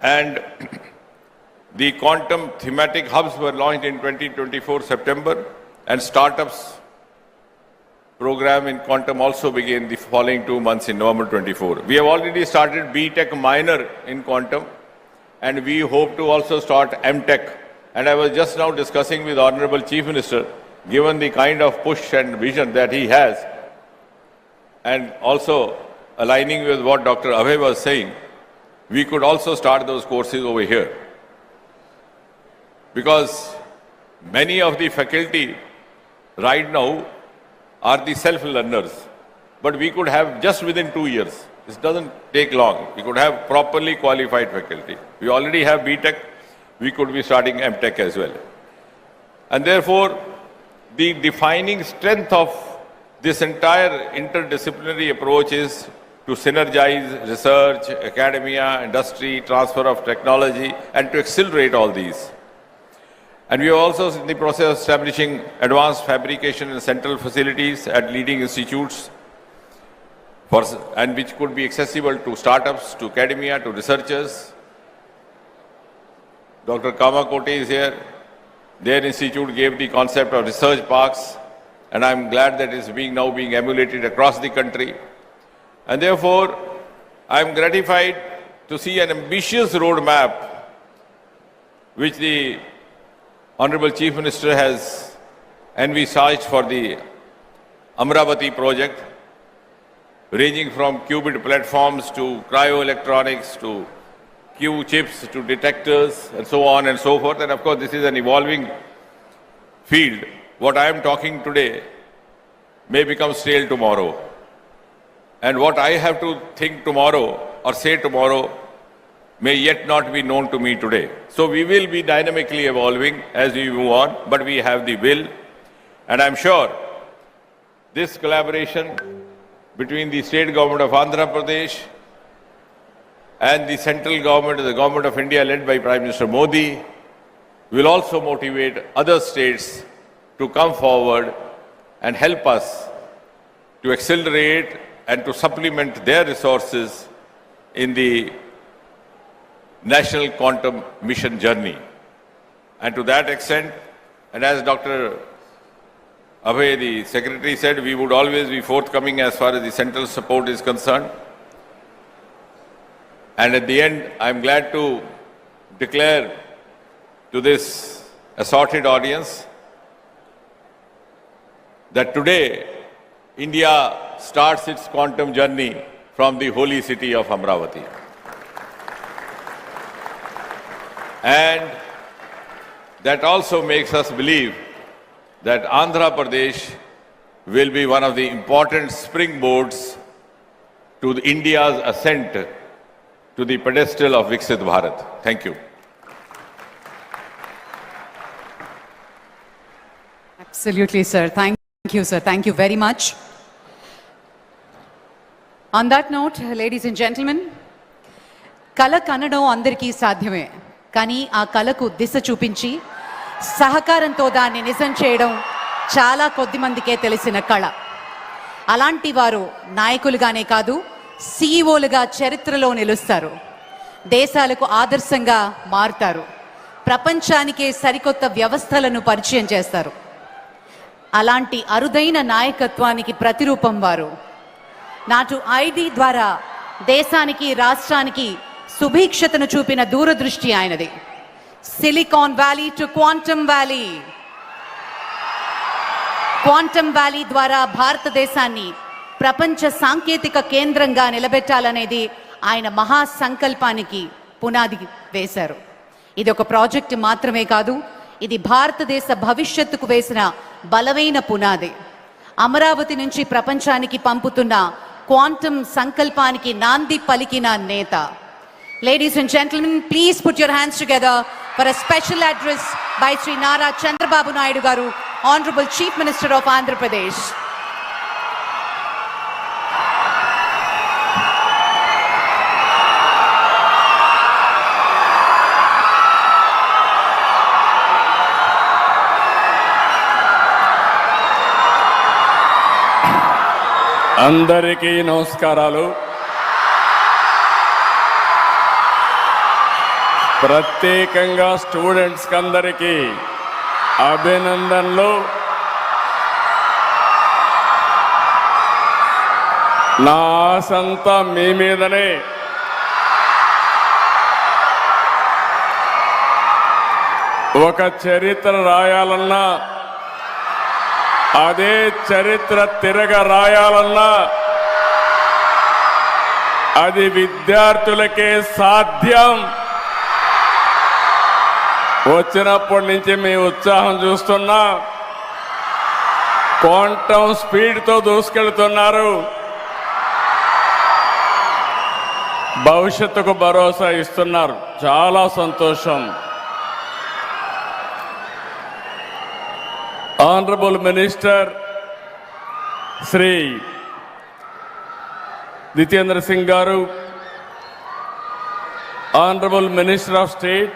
And the quantum thematic hubs were launched in 2024 September, and startups program in quantum also began the following 2 months in November 24. We have already started B.Tech minor in quantum, and we hope to also start M.Tech. And I was just now discussing with Honorable Chief Minister, given the kind of push and vision that he has, and also aligning with what Dr. Abhay was saying, we could also start those courses over here. Because many of the faculty right now are the self-learners. But we could have just within 2 years. This doesn't take long. We could have properly qualified faculty. We already have B.Tech. We could be starting M.Tech as well. And therefore, the defining strength of this entire interdisciplinary approach is to synergize research, academia, industry, transfer of technology, and to accelerate all these. And we are also in the process of establishing advanced fabrication and central facilities at leading institutes, and which could be accessible to startups, to academia, to researchers. Dr. Kamakoti is here. Their institute gave the concept of research parks, and I'm glad that it's now being emulated across the country. And therefore, I'm gratified to see an ambitious roadmap which the Honorable Chief Minister has envisaged for the Amaravati project, ranging from qubit platforms to cryoelectronics to Q chips to detectors and so on and so forth. And of course, this is an evolving field. What I am talking today may become stale tomorrow. And what I have to think tomorrow or say tomorrow may yet not be known to me today. So we will be dynamically evolving as we move on, but we have the will. And I'm sure this collaboration between the state government of Andhra Pradesh and the central government, the government of India led by Prime Minister Modi, will also motivate other states to come forward and help us to accelerate and to supplement their resources in the national quantum mission journey. And to that extent, and as Dr. Abhay, the secretary, said, we would always be forthcoming as far as the central support is concerned. And at the end, I'm glad to declare to this assorted audience that today India starts its quantum journey from the holy city of Amaravati. And that also makes us believe that Andhra Pradesh will be one of the important springboards to India's ascent to the pedestal of Viksit Bharat. Thank you. Absolutely, sir. Thank you, sir. Thank you very much. On that note, ladies and gentlemen, కళ కనడం అందరికీ సాధ్యమే, కానీ ఆ కళకు దిశ చూపించి సహకారంతో దాన్ని నిజం చేయడం చాలా కొద్ది మందికే తెలిసిన కళ. అలాంటి వారు నాయకులుగానే కాదు, సీఈఓలుగా చరిత్రలో నిలుస్తారు, దేశాలకు ఆదర్శంగా మారుతారు, ప్రపంచానికే సరికొత్త వ్యవస్థలను పరిచయం చేస్తారు. అలాంటి అరుదైన నాయకత్వానికి ప్రతిరూపం వారు. నాటు ఐడి ద్వారా దేశానికి రాష్ట్రానికి సుభిక్షతను చూపిన దూరదృష్టి ఆయనది. Silicon valley to quantum valley. Quantum valley ద్వారా భారతదేశాన్ని ప్రపంచ సాంకేతిక కేంద్రంగా నిలబెట్టాలనేది ఆయన మహా సంకల్పానికి పునాది వేశారు. ఇది ఒక ప్రాజెక్ట్ మాత్రమే కాదు, ఇది భారతదేశ భవిష్యత్తుకు వేసిన బలమైన పునాది. అమరావతి నుంచి ప్రపంచానికి పంపుతున్న క్వాంటమ్ సంకల్పానికి నాంది పలికిన నేత. Ladies and gentlemen, please put your hands together for a special address by Sri Nara Chandrababu Naidu garu, Honorable Chief Minister of Andhra Pradesh. అందరికీ నమస్కారాలు. ప్రత్యేకంగా స్టూడెంట్స్ అందరికీ అభినందనలు. నా ఆశంతా మీ మీదనే. ఒక చరిత్ర రాయాలన్నా, అదే చరిత్ర తిరగ రాయాలన్నా అది విద్యార్థులకే సాధ్యం. వచ్చినప్పటి నుంచి మీ ఉత్సాహం చూస్తున్నా, క్వాంటమ్ స్పీడ్తో దూసుకెళ్తున్నారు. భవిష్యత్తుకు భరోసా ఇస్తున్నారు. చాలా సంతోషం. Honorable Minister Sri Jitendra Singh Garu, Honorable Minister of State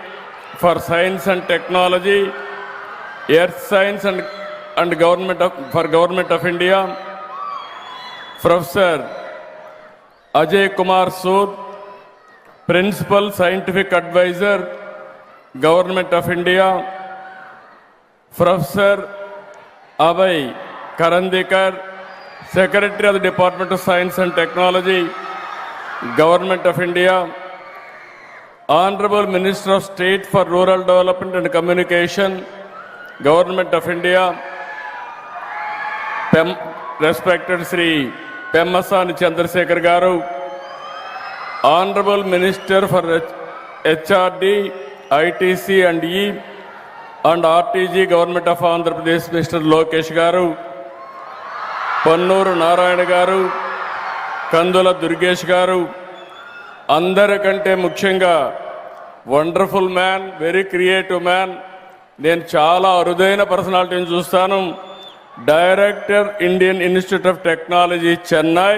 for Science and Technology, Earth Science and Government of India, Professor Ajay Kumar Sood, Principal Scientific Advisor, Government of India, Professor Abhay Karandikar, Secretary of the Department of Science and Technology, Government of India, Honorable Minister of State for Rural Development and Communication, Government of India, Respected Sri Pemmasani Chandrasekhar Garu, Honorable Minister for HRD, ITC and E and RTG, Government of Andhra Pradesh, Mr. Lokesh Garu, Pannuru Narayana Garu, Kandula Durgesh Garu, అందరికంటే ముఖ్యంగా wonderful man, very creative man. నేను చాలా అరుదైన పర్సనాలిటీని చూస్తాను. Director Indian Institute of Technology Chennai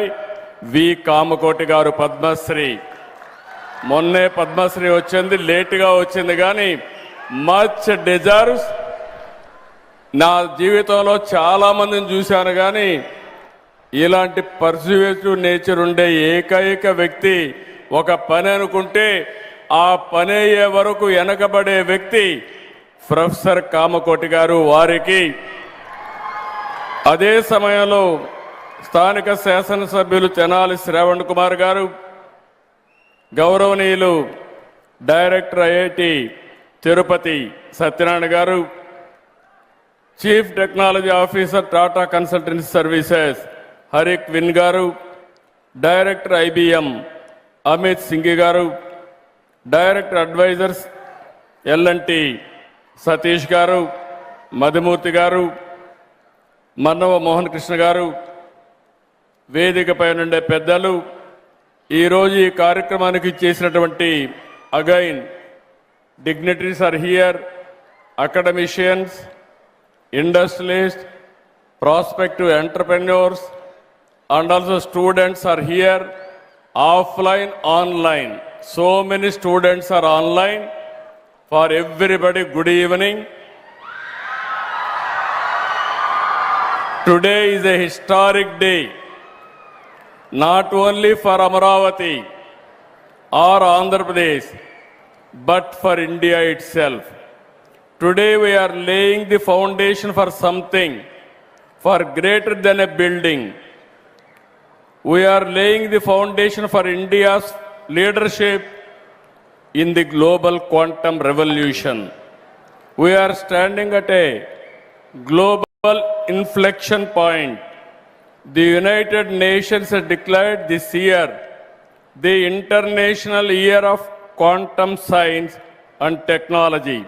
V Kamakoti garu Padmashri. మొన్నే పద్మశ్రీ వచ్చింది, లేటుగా వచ్చింది కానీ మచ్ డిజర్వ్స్. నా జీవితంలో చాలా మందిని చూశాను కానీ ఇలాంటి పర్సువేటివ్ నేచర్ ఉండే ఏకైక వ్యక్తి, ఒక పని అనుకుంటే ఆ పని అయ్యే వరకు వెనకబడే వ్యక్తి ప్రొఫెసర్ కామకోటి గారు. వారికి అదే సమయంలో స్థానిక శాసనసభ్యులు తెనాలి శ్రావణ్ కుమార్ గారు, గౌరవనీయులు director IIT Tirupati Satyanarayana garu, chief technology officer Tata Consultancy Services Harrick Vin garu, director IBM Amit Singh garu, director advisors L&T Satish గారు, మధుమూర్తి గారు, మన్నవ మోహన్ కృష్ణ గారు, వేదికపై నుండే పెద్దలు, ఈరోజు ఈ కార్యక్రమానికి చేసినటువంటి again dignitaries are here, academicians, industrialist, prospective entrepreneurs, and also students are here, offline, online. So many students are online. For everybody, good evening. Today is a historic day, not only for Amaravati or Andhra Pradesh, but for India itself. Today we are laying the foundation for something far greater than a building. We are laying the foundation for India's leadership in the global quantum revolution. We are standing at a global inflection point. The United Nations has declared this year the International Year of Quantum Science and Technology.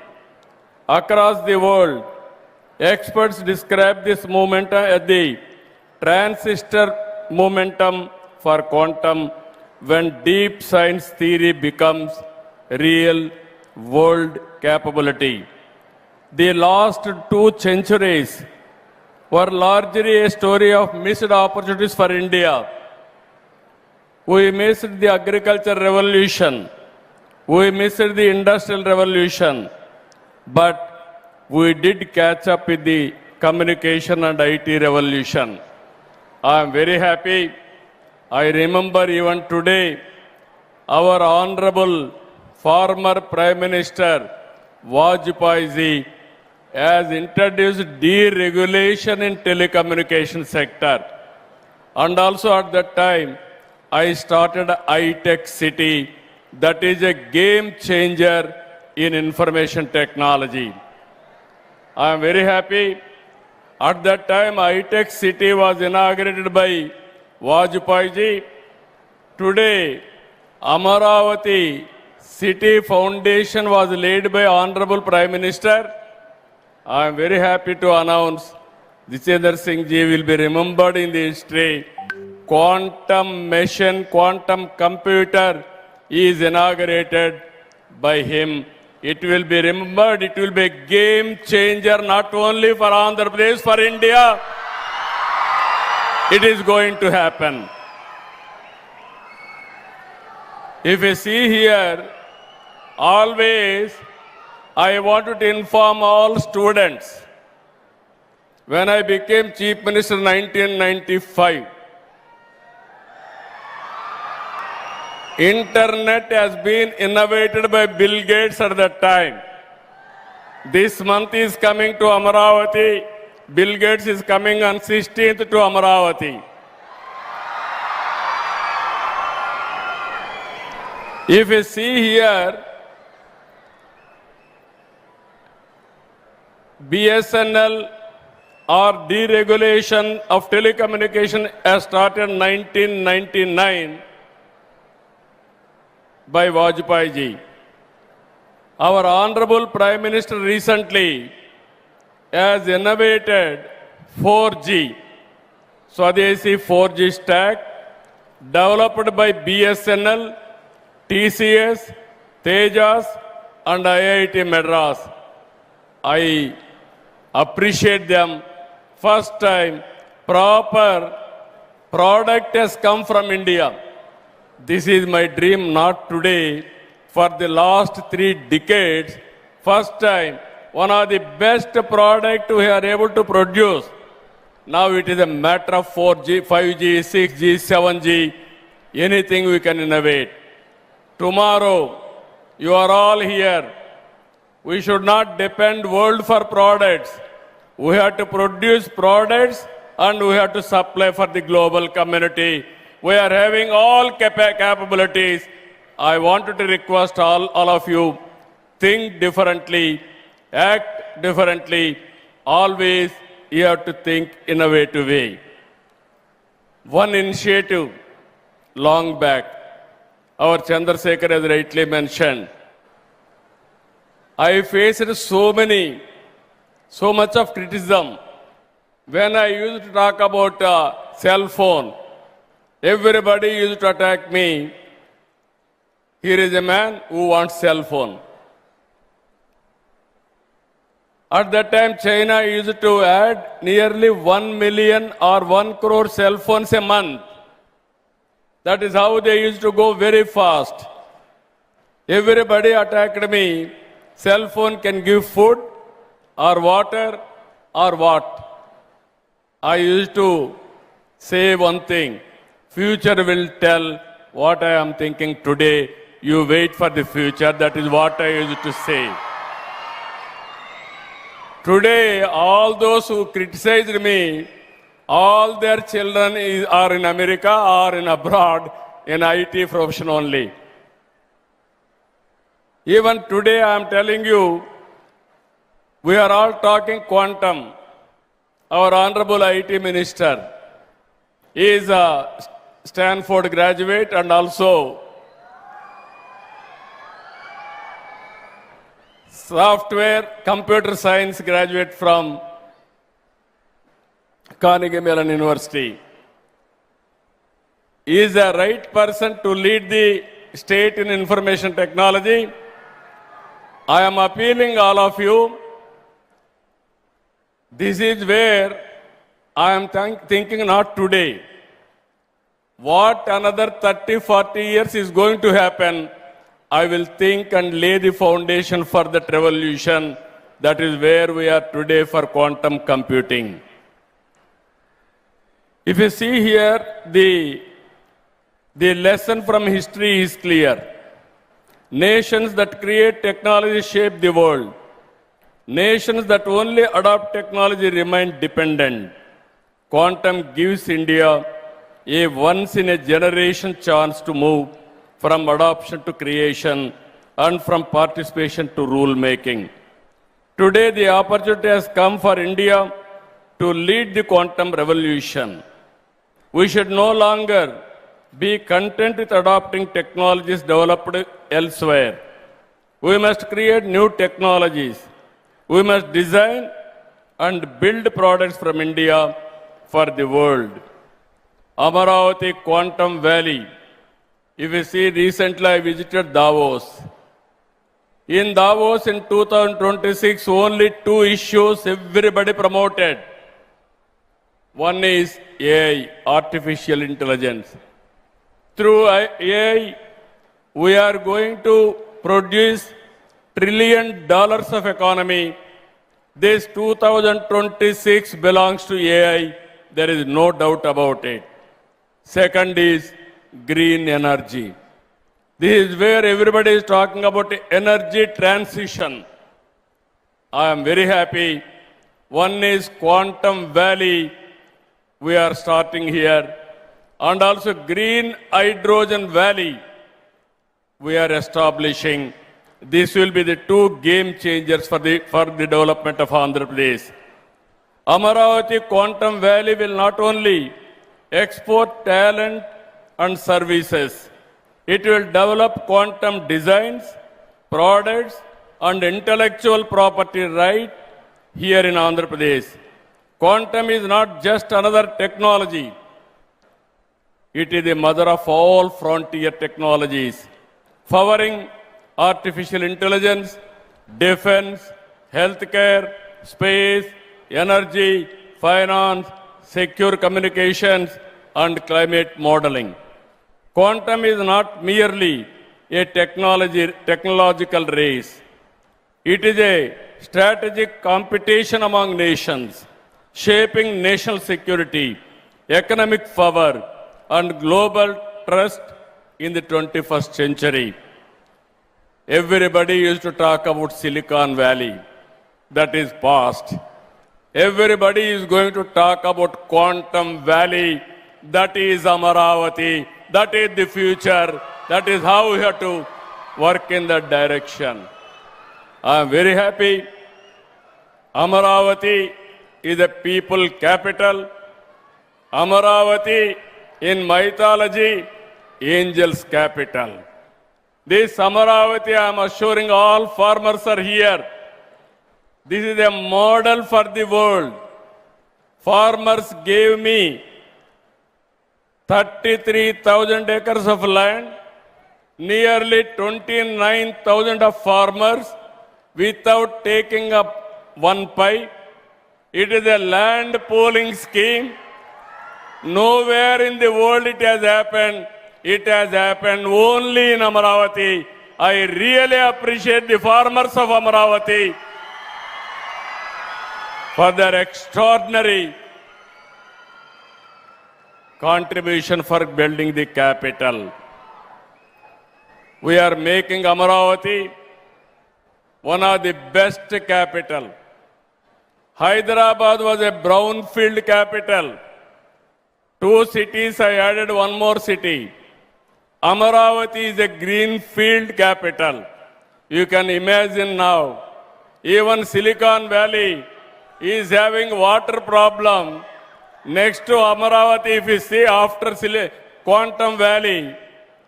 Across the world, experts describe this momentum as the transistor momentum for quantum, when deep science theory becomes real world capability. The last 2 centuries were largely a story of missed opportunities for India. We missed the agriculture revolution. We missed the industrial revolution. But we did catch up with the communication and IT revolution. I am very happy. I remember even today, our honorable former Prime Minister Vajpayee ji has introduced deregulation in telecommunication sector. And also at that time, I started iTech City. That is a game changer in information technology. I am very happy. At that time, iTech City was inaugurated by Vajpayee ji. Today, Amaravati City Foundation was laid by Honorable Prime Minister. I am very happy to announce Jitendra Singh ji will be remembered in the history. Quantum machine, quantum computer is inaugurated by him. It will be remembered, it will be a game changer not only for Andhra Pradesh, for India. It is going to happen. If you see here, always I wanted to inform all students. When I became Chief Minister in 1995, Internet has been innovated by Bill Gates at that time. This month is coming to Amaravati. Bill Gates is coming on 16th to Amaravati. If you see here, BSNL or deregulation of telecommunication has started in 1999 by Vajpayee ji. Our Honorable Prime Minister recently has innovated 4G, Swadeshi 4G stack, developed by BSNL TCS, Tejas, and IIT Madras. I appreciate them. First time, proper product has come from India. This is my dream, not today. For the last 3 decades, first time, one of the best product we are able to produce. Now it is a matter of 4G, 5G, 6G, 7G, anything we can innovate. Tomorrow, you are all here. We should not depend world for products. We have to produce products and we have to supply for the global community. We are having all capabilities. I wanted to request all of you, think differently, act differently. Always you have to think innovative way. One initiative long back, our Chandrasekhar has rightly mentioned. I faced so much of criticism. When I used to talk about cell phone, everybody used to attack me. Here is a man who wants cell phone. At that time, China used to add nearly 1 million or 1 crore cell phones a month. That is how they used to go very fast. Everybody attacked me. Cell phone can give food or water or what? I used to say one thing. Future will tell what I am thinking today. You wait for the future. That is what I used to say. Today, all those who criticized me, all their children are in America or in abroad in IT profession only. Even today, I am telling you, we are all talking quantum. Our Honorable IT Minister is a Stanford graduate and also software computer science graduate from Carnegie Mellon University. He is the right person to lead the state in information technology. I am appealing all of you. This is where I am thinking not today. What another 30, 40 years is going to happen, I will think and lay the foundation for that revolution. That is where we are today for quantum computing. If you see here, the lesson from history is clear. Nations that create technology shape the world. Nations that only adopt technology remain dependent. Quantum gives India a once-in-a-generation chance to move from adoption to creation and from participation to rule-making. Today, the opportunity has come for India to lead the quantum revolution. We should no longer be content with adopting technologies developed elsewhere. We must create new technologies. We must design and build products from India for the world. Amaravati Quantum Valley. If you see, recently I visited Davos. In Davos in 2026, only 2 issues everybody promoted. One is AI, artificial intelligence. Through AI, we are going to produce $1 trillion of economy. This 2026 belongs to AI. There is no doubt about it. Second is green energy. This is where everybody is talking about energy transition. I am very happy. One is Quantum Valley. We are starting here. And also Green Hydrogen Valley. We are establishing. This will be the 2 game changers for the development of Andhra Pradesh. Amaravati Quantum Valley will not only export talent and services, it will develop quantum designs, products, and intellectual property right here in Andhra Pradesh. Quantum is not just another technology. It is the mother of all frontier technologies. powering artificial intelligence, defense, healthcare, space, energy, finance, secure communications, and climate modeling. Quantum is not merely a technological race. It is a strategic competition among nations, shaping national security, economic power, and global trust in the 21st century. Everybody used to talk about Silicon Valley. That is past. Everybody is going to talk about Quantum Valley. That is Amaravati. That is the future. That is how we have to work in that direction. I am very happy. Amaravati is a people capital. Amaravati in mythology, angels capital. This Amaravati, I am assuring all farmers are here. This is a model for the world. Farmers gave me 33,000 acres of land, nearly 29,000 of farmers without taking up one pie. It is a land pooling scheme. Nowhere in the world it has happened. It has happened only in Amaravati. I really appreciate the farmers of Amaravati for their extraordinary contribution for building the capital. We are making Amaravati one of the best capital. Hyderabad was a brownfield capital. 2 cities, I added one more city. Amaravati is a greenfield capital. You can imagine now, even Silicon Valley is having water problem. Next to Amaravati, if you see after Quantum Valley,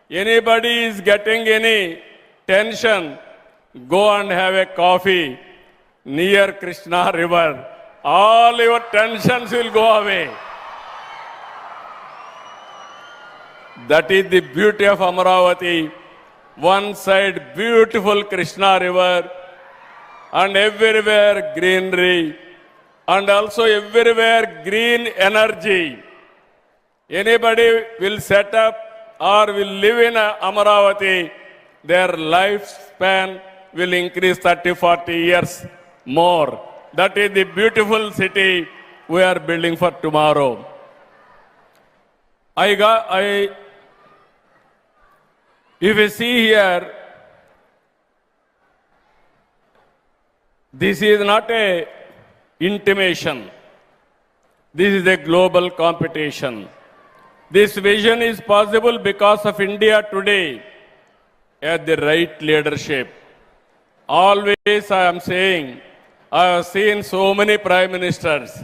anybody is getting any tension, go and have a coffee near Krishna River. All your tensions will go away. That is the beauty of Amaravati. One side beautiful Krishna River and everywhere greenery and also everywhere green energy. Anybody will set up or will live in Amaravati, their lifespan will increase 30-40 years more. That is the beautiful city we are building for tomorrow. If you see here, this is not a intimation. This is a global competition. This vision is possible because of India today at the right leadership. Always I am saying, I have seen so many prime ministers.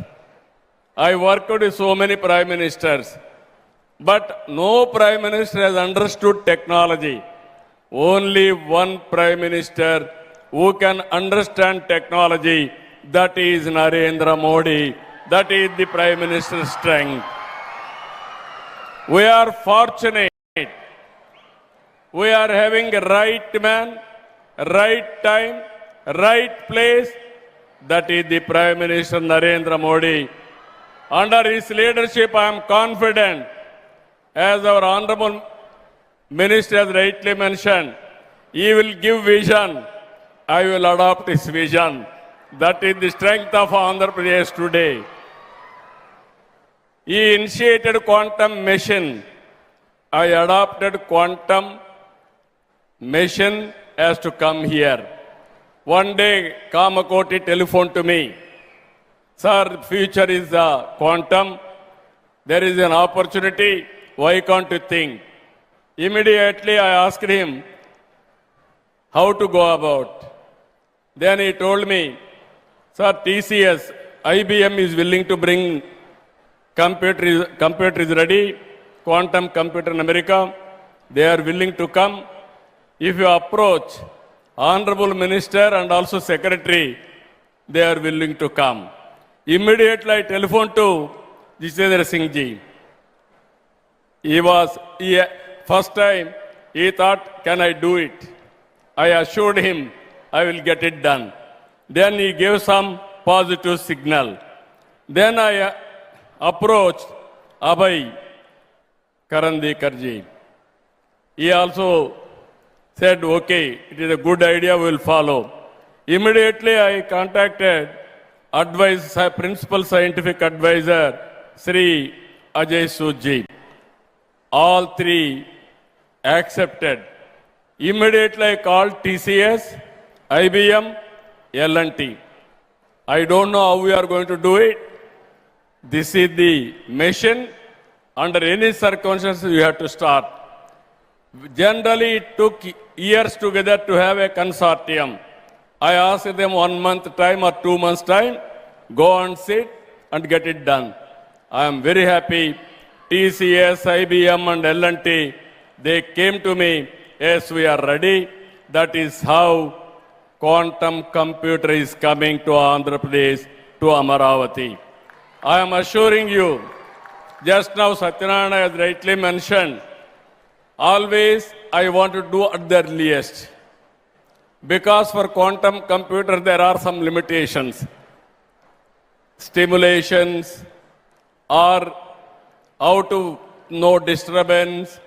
I worked with so many prime ministers. But no prime minister has understood technology. Only one prime minister who can understand technology, that is Narendra Modi. That is the prime minister's strength. We are fortunate. We are having a right man, right time, right place. That is the Prime Minister Narendra Modi. Under his leadership, I am confident, as our Honorable Minister has rightly mentioned, he will give vision. I will adopt his vision. That is the strength of Andhra Pradesh today. He initiated quantum mission. I adopted quantum mission as to come here. One day, Kamakoti telephoned to me. Sir, future is quantum. There is an opportunity. Why can't you think? Immediately I asked him how to go about. Then he told me, sir, TCS, IBM is willing to bring computer is ready, quantum computer in America. They are willing to come. If you approach Honorable Minister and also Secretary, they are willing to come. Immediately I telephoned to Jitendra Singh ji. First time He thought, can I do it? I assured him I will get it done. Then he gave some positive signal. Then I approached Abhay Karandikarji. He also said, okay, it is a good idea, we will follow. Immediately I contacted Principal Scientific Advisor, Sri Ajay Soodji. All three accepted. Immediately I called TCS, IBM, L&T. I don't know how we are going to do it. This is the mission. Under any circumstances, you have to start. Generally, it took years together to have a consortium. I asked them 1 month time or 2 months time, go and sit and get it done. I am very happy. TCS, IBM and L&T, they came to me, yes, we are ready. That is how quantum computer is coming to Andhra Pradesh, to Amaravati. I am assuring you, just now Satyanarayana has rightly mentioned, always I want to do at the earliest. Because for quantum computer there are some limitations. Stimulations or how to know disturbance,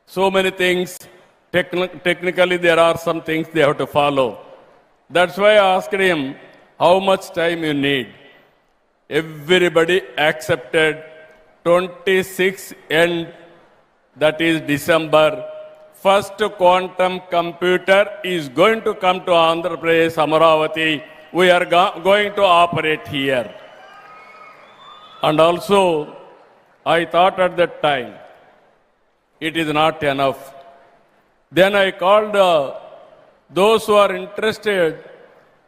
so many things. Technically there are some things they have to follow. That's why I asked him, how much time you need? Everybody accepted 26 end, that is December. First quantum computer is going to come to Andhra Pradesh, Amaravati. We are going to operate here. And also, I thought at that time, it is not enough. Then I called those who are interested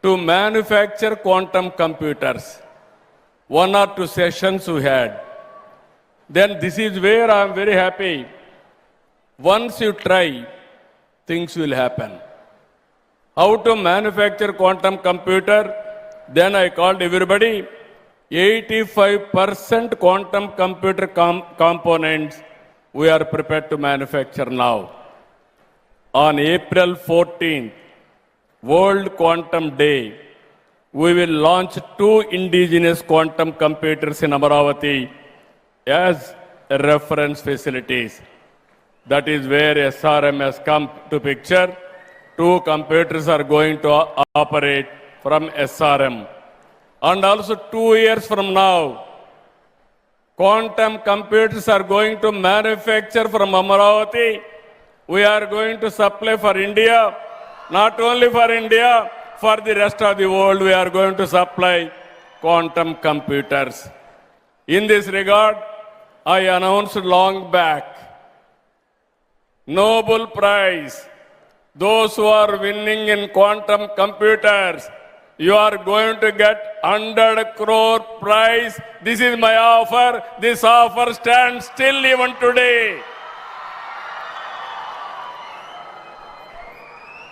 to manufacture quantum computers. 1 or 2 sessions we had. Then this is where I am very happy. Once you try, things will happen. How to manufacture quantum computer? Then I called everybody. 85% quantum computer components we are prepared to manufacture now. On April 14th, World Quantum Day, we will launch 2 indigenous quantum computers in Amaravati as reference facilities. That is where SRM has come to picture. 2 computers are going to operate from SRM. And also 2 years from now, quantum computers are going to manufacture from Amaravati. We are going to supply for India. Not only for India, for the rest of the world, we are going to supply quantum computers. In this regard, I announced long back, Nobel Prize. Those who are winning in quantum computers, you are going to get 100 crore prize. This is my offer. This offer stands still even today.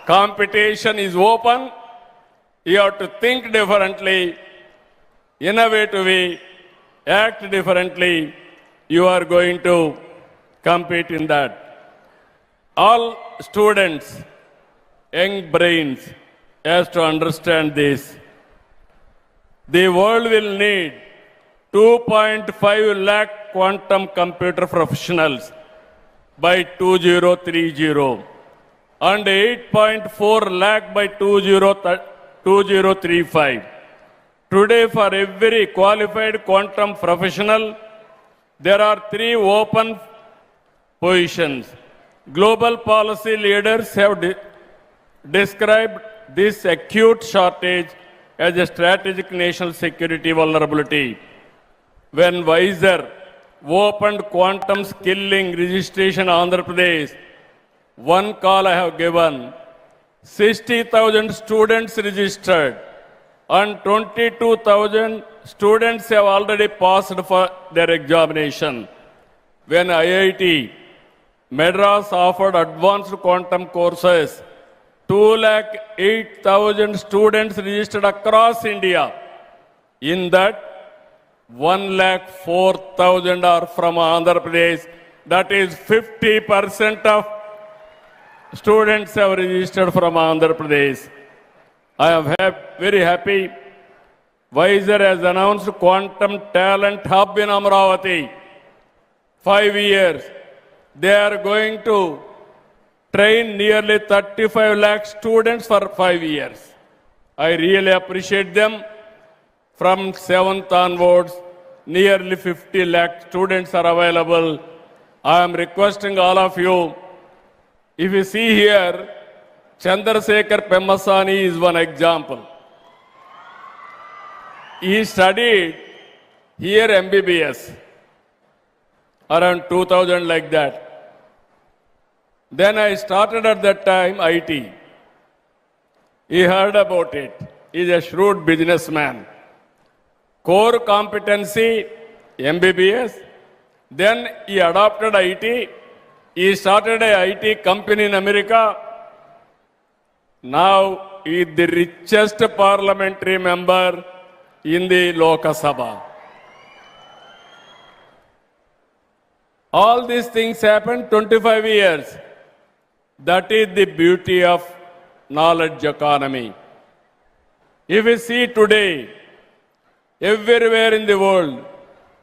Competition is open. You have to think differently, innovatively, act differently. You are going to compete in that. All students, young brains, has to understand this. The world will need 2.5 lakh quantum computer professionals by 2030 and 8.4 lakh by 2035. Today, for every qualified quantum professional, there are 3 open positions. Global policy leaders have described this acute shortage as a strategic national security vulnerability. When Wiser opened quantum skilling registration in Andhra Pradesh, one call I have given, 60,000 students registered and 22,000 students have already passed for their examination. When IIT Madras offered advanced quantum courses, 208,000 students registered across India. In that, 104,000 are from Andhra Pradesh. That is 50% of students have registered from Andhra Pradesh. I am very happy. Wiser has announced Quantum Talent Hub in Amaravati. 5 years. They are going to train nearly 35 lakh students for 5 years. I really appreciate them. From 7th onwards, nearly 50 lakh students are available. I am requesting all of you, if you see here, Chandrasekhar Pemmasani is one example. He studied here MBBS, around 2000 like that. Then I started at that time IT. He heard about it. He is a shrewd businessman. Core competency, MBBS. Then he adopted IT. He started a IT company in America. Now he is the richest parliamentary member in the Lok Sabha. All these things happened 25 years. That is the beauty of knowledge economy. If we see today, everywhere in the world,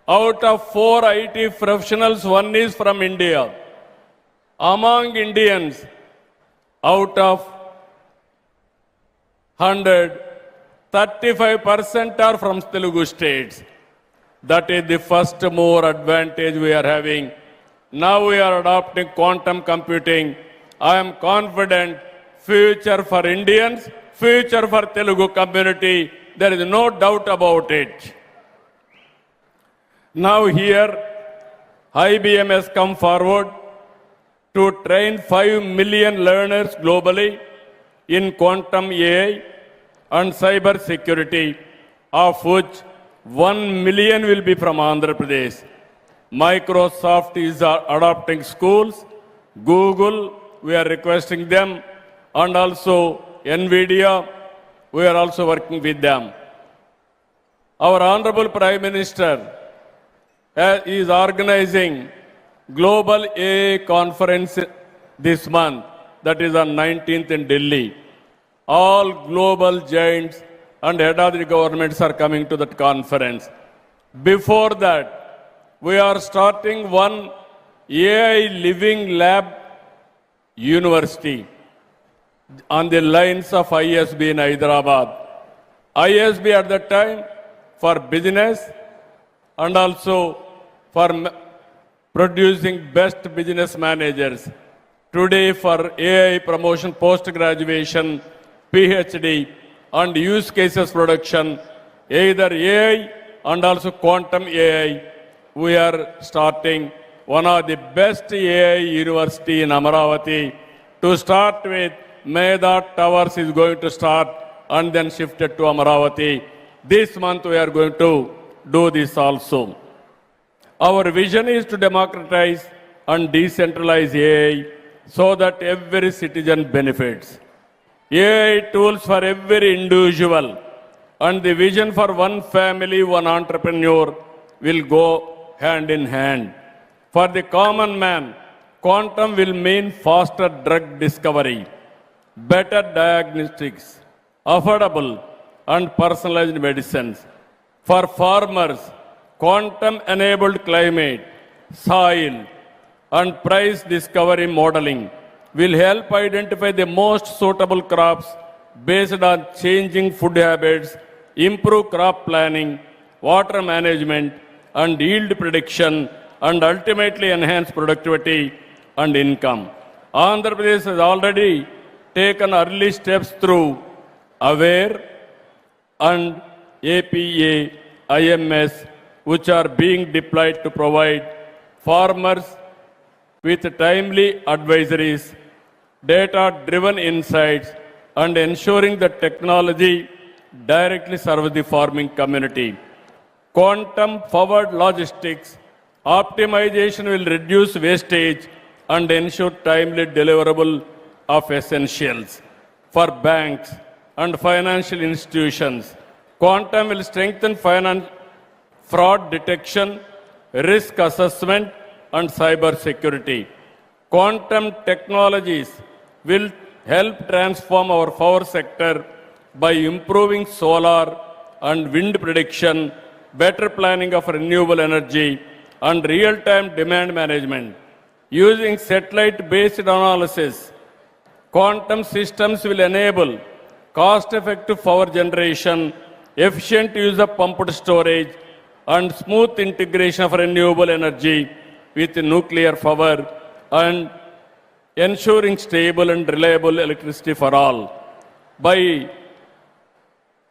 out of 4 IT professionals, 1 is from India. Among Indians, out of 100, 35% are from Telugu states. That is the first more advantage we are having. Now we are adopting quantum computing. I am confident future for Indians, future for Telugu community. There is no doubt about it. Now here, IBM has come forward to train 5 million learners globally in quantum AI and cyber security, of which 1 million will be from Andhra Pradesh. Microsoft is adopting schools. Google, we are requesting them. And also NVIDIA, we are also working with them. Our Honorable Prime Minister is organizing Global AI Conference this month, that is on 19th in Delhi. All global giants and head of the governments are coming to that conference. Before that, we are starting one AI Living Lab University on the lines of ISB in Hyderabad. ISB at that time for business and also for producing best business managers. Today for AI promotion, post-graduation, PhD and use cases production, either AI and also quantum AI, we are starting one of the best AI university in Amaravati. To start with, Meda Towers is going to start and then shifted to Amaravati. This month we are going to do this also. Our vision is to democratize and decentralize AI so that every citizen benefits. AI tools for every individual and the vision for one family, one entrepreneur will go hand in hand. For the common man, quantum will mean faster drug discovery, better diagnostics, affordable and personalized medicines. For farmers, quantum-enabled climate, soil and price discovery modeling will help identify the most suitable crops based on changing food habits, improve crop planning, water management and yield prediction, and ultimately enhance productivity and income. Andhra Pradesh has already taken early steps through AWARE and APA, IMS, which are being deployed to provide farmers with timely advisories, data-driven insights, and ensuring that technology directly serves the farming community. Quantum-forward logistics optimization will reduce wastage and ensure timely deliverable of essentials. For banks and financial institutions, quantum will strengthen fraud detection, risk assessment, and cyber security. Quantum technologies will help transform our power sector by improving solar and wind prediction, better planning of renewable energy, and real-time demand management. Using satellite-based analysis, quantum systems will enable cost-effective power generation, efficient use of pumped storage, and smooth integration of renewable energy with nuclear power and ensuring stable and reliable electricity for all. By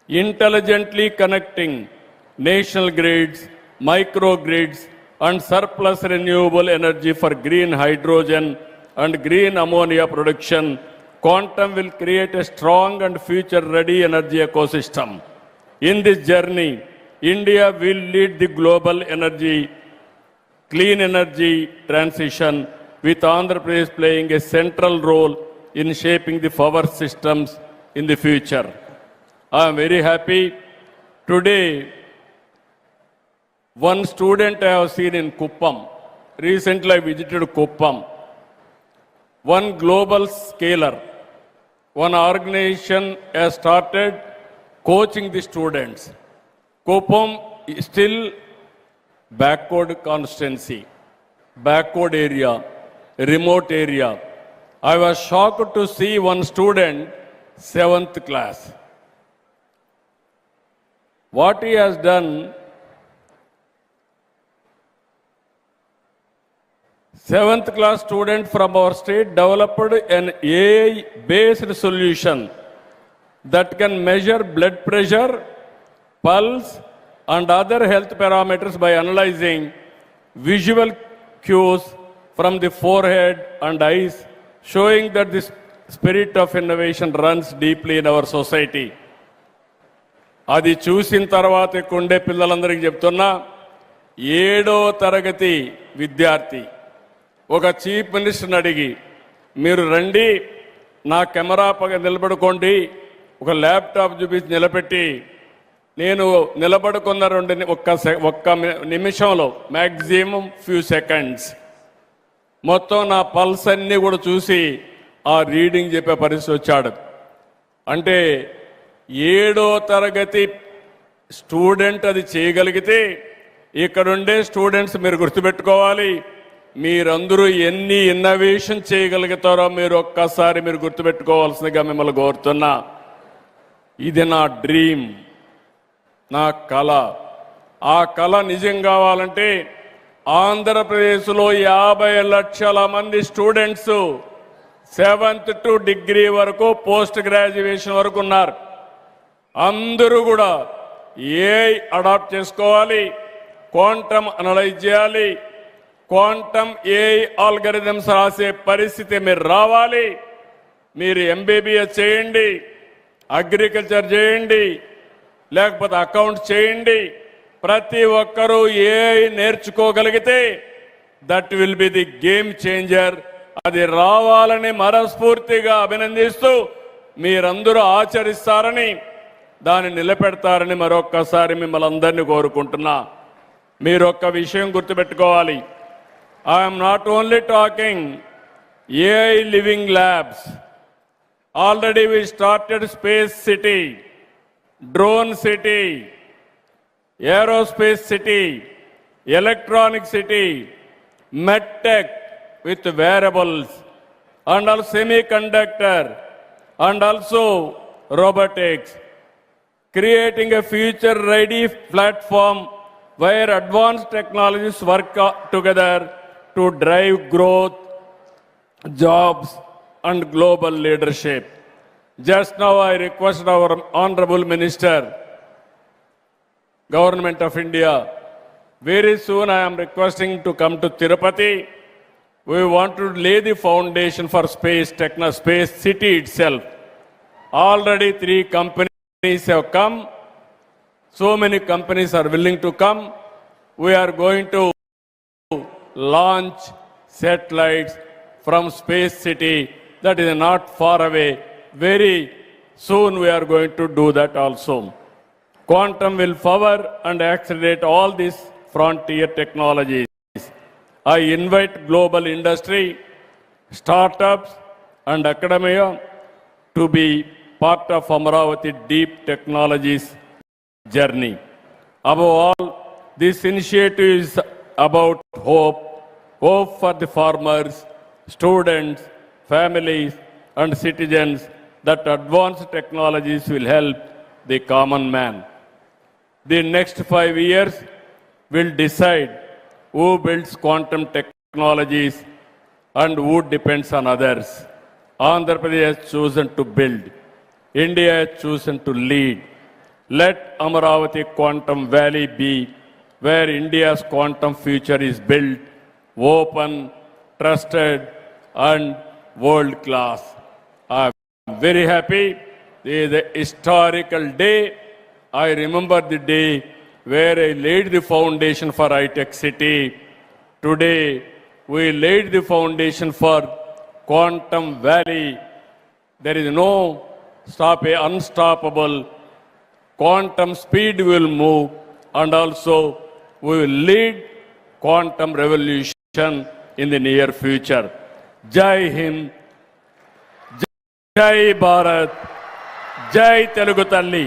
intelligently connecting national grids, microgrids, and surplus renewable energy for green hydrogen and green ammonia production, quantum will create a strong and future-ready energy ecosystem. In this journey, India will lead the global clean energy transition, with Andhra Pradesh playing a central role in shaping the power systems in the future. I am very happy. Today, one student I have seen in Kuppam. Recently, I visited Kuppam. One global scaler, one organization has started coaching the students. Kuppam is still backward constituency, backward area, remote area. I was shocked to see one student, 7th class. What he has done, 7th class student from our state developed an AI-based solution that can measure blood pressure, pulse, and other health parameters by analyzing visual cues from the forehead and eyes, showing that the spirit of innovation runs deeply in our society. అది చూసిన తర్వాత కొండే పిల్లలందరికీ చెప్తున్నా, 7వ తరగతి విద్యార్థి ఒక chief మినిస్టర్ని అడిగి, మీరు రండి నా కెమెరా పక్క నిలబడుకోండి, ఒక ల్యాప్టాప్ చూపించి నిలబెట్టి, నేను నిలబడుకున్న ఒక్క నిమిషంలో మ్యాక్సిమం ఫ్యూ సెకండ్స్ మొత్తం నా పల్స్ అన్నీ కూడా చూసి ఆ రీడింగ్ చెప్పే పరిస్థితి వచ్చాడు. అంటే 7వ తరగతి స్టూడెంట్ అది చేయగలిగితే, ఇక్కడుండే స్టూడెంట్స్ మీరు గుర్తుపెట్టుకోవాలి, మీరందరూ ఎన్ని ఇన్నోవేషన్ చేయగలుగుతారో మీరు ఒక్కసారి మీరు గుర్తుపెట్టుకోవాల్సిందిగా మిమ్మల్ని కోరుతున్నా. ఇది నా డ్రీమ్, నా కళ. ఆ కళ నిజం కావాలంటే ఆంధ్రప్రదేశ్లో 50 లక్షల మంది స్టూడెంట్స్ 7th to డిగ్రీ వరకు పోస్ట్ గ్రాడ్యుయేషన్ వరకు ఉన్నారు. అందరూ కూడా ఏఐ అడాప్ట్ చేసుకోవాలి, క్వాంటమ్ అనలైజ్ చేయాలి, క్వాంటమ్ ఏఐ ఆల్గరిథమ్స్ రాసే పరిస్థితి మీరు రావాలి. మీరు ఎంబీబీఎస్ చేయండి, అగ్రికల్చర్ చేయండి, లేకపోతే అకౌంట్స్ చేయండి. ప్రతి ఒక్కరూ ఏఐ నేర్చుకోగలిగితే that will be the game changer. అది రావాలని మనస్ఫూర్తిగా అభినందిస్తూ మీరందరూ ఆచరిస్తారని, దాన్ని నిలబెడతారని మరొక్కసారి మిమ్మల్ని అందరినీ కోరుకుంటున్నా. మీరు ఒక్క విషయం గుర్తుపెట్టుకోవాలి, I'm not only talking AI living labs. Already we started space city, drone city, aerospace city, electronic city, medtech with wearables, and also semiconductor, and also robotics, creating a future-ready platform where advanced technologies work together to drive growth, jobs, and global leadership. Just now I request our Honorable Minister, Government of India, very soon I am requesting to come to Tirupati. We want to lay the foundation for space city itself. Already 3 companies have come. So many companies are willing to come. We are going to launch satellites from space city. That is not far away. Very soon we are going to do that also. Quantum will power and accelerate all these frontier technologies. I invite global industry, startups, and academia to be part of Amaravati deep technologies journey. Above all, this initiative is about hope for the farmers, students, families, and citizens that advanced technologies will help the common man. The next 5 years will decide who builds quantum technologies and who depends on others. Andhra Pradesh has chosen to build. India has chosen to lead. Let Amaravati Quantum Valley be where India's quantum future is built, open, trusted, and world class. I'm very happy. This is a historical day. I remember the day where I laid the foundation for high-tech city. Today, we laid the foundation for Quantum Valley. There is no unstoppable. Quantum speed will move, and also we will lead quantum revolution in the near future. Jai Hind, Jai Bharat, Jai Telugu Talli.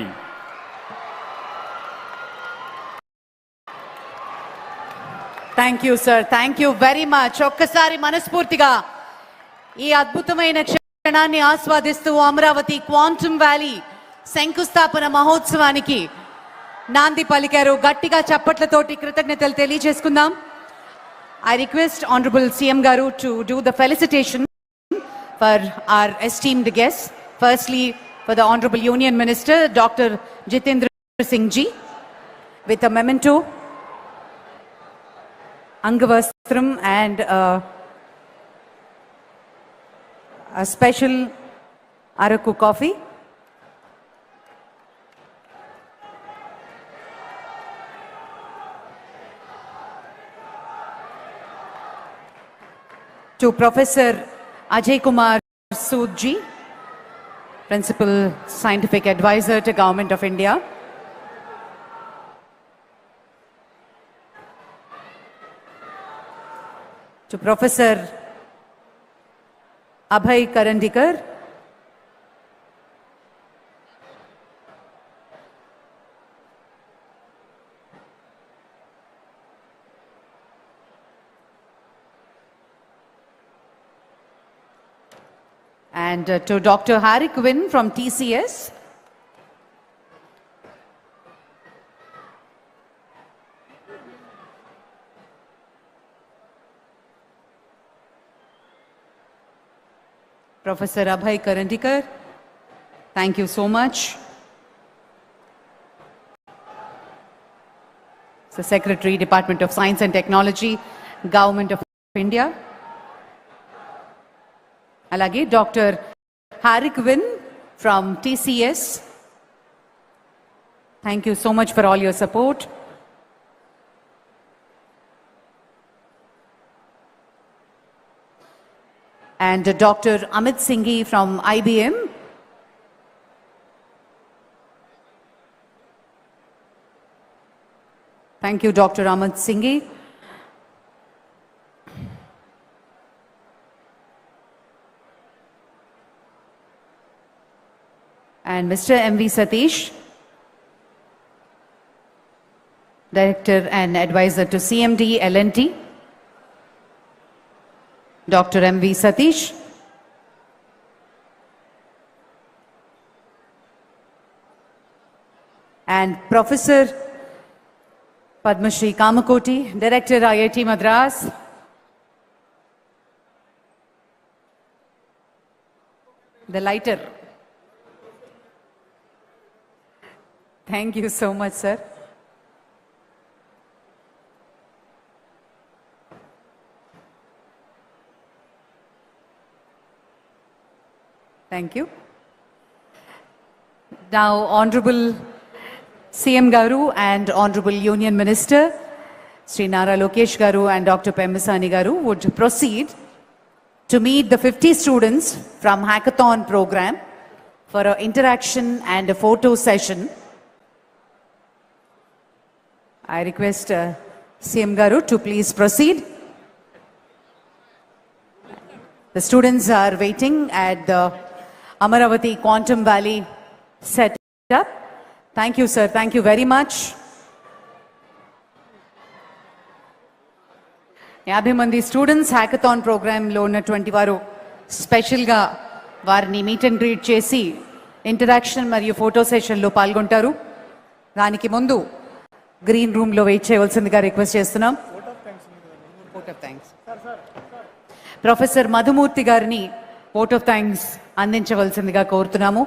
Thank you sir, thank you very much. ఒక్కసారి మనస్ఫూర్తిగా ఈ అద్భుతమైన క్షణాన్ని ఆస్వాదిస్తూ Amaravati quantum valley శంకుస్థాపన మహోత్సవానికి నాంది పలికారు. గట్టిగా చప్పట్లతోటి కృతజ్ఞతలు తెలియజేసుకుందాం. ఐ రిక్వెస్ట్ ఆనరబుల్ సీఎం గారు to do the felicitation for our esteemed guests. Firstly, for the Honorable Union Minister, Dr. Jitendra Singh ji, with a memento, Angavastram, and a special Araku coffee. To Professor Ajay Kumar Sood ji, Principal Scientific Advisor to Government of India. To Professor Abhay Karandikar, and to Dr. Harry Quinn from TCS. Professor Abhay Karandikar, thank you so much. So Secretary, Department of Science and Technology, Government of India. Alagi Dr. Harry Quinn from TCS. Thank you so much for all your support. And Dr. Amit Singhi from IBM. Thank you, Dr. Amit Singhi. And Mr. M.V. Satish, Director and Advisor to CMD L&T. Dr. M.V. Satish. And Professor Padma Shri Kamakoti, Director IIT Madras. The lighter. Thank you so much, sir. Thank you. Now, Honorable CM Garu and Honorable Union Minister, Sri Nara Lokesh Garu and Dr. Pemmasani Garu would proceed to meet the 50 students from Hackathon program for an interaction and a photo session. I request CM Garu to please proceed. The students are waiting at the Amaravati Quantum Valley setup. Thank you, sir. Thank you very much. 50 మంది students hackathon ప్రోగ్రాంలో ఉన్నటువంటి వారు స్పెషల్గా వారిని meet and greet చేసి interaction మరియు photo సెషన్లో పాల్గొంటారు. దానికి ముందు గ్రీన్ రూమ్లో వెయిట్ చేయవలసిందిగా రిక్వెస్ట్ చేస్తున్నాం. ప్రొఫెసర్ మధుమూర్తి గారిని ఓట్ ఆఫ్ థ్యాంక్స్ అందించవలసిందిగా కోరుతున్నాము.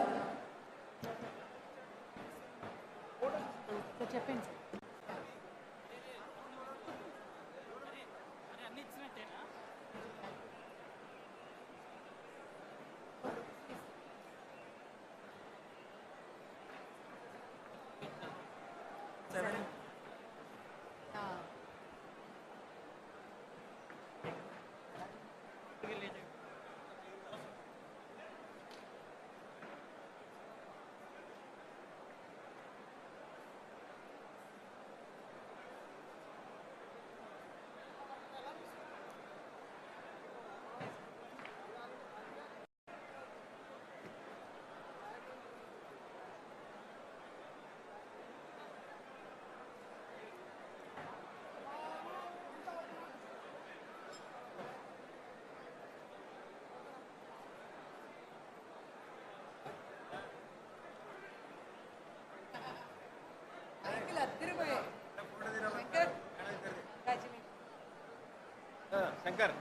శంకర్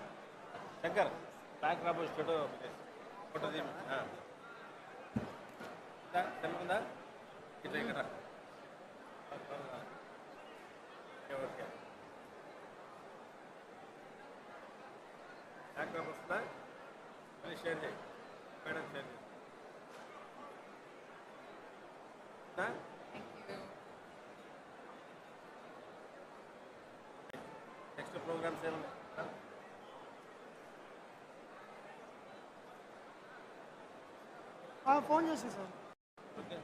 శంకర్ బ్యాక్ రాబోయే ఫోటో తెలుగుందా ఇట్లా ఇక్కడ ఓకే బ్యాక్ రాబో వస్తుందా మళ్ళీ షేర్ చేయి మేడం షేర్ చేయి నెక్స్ట్ ప్రోగ్రామ్స్ ఏమన్నా ఫోన్ చేసి sir. Okay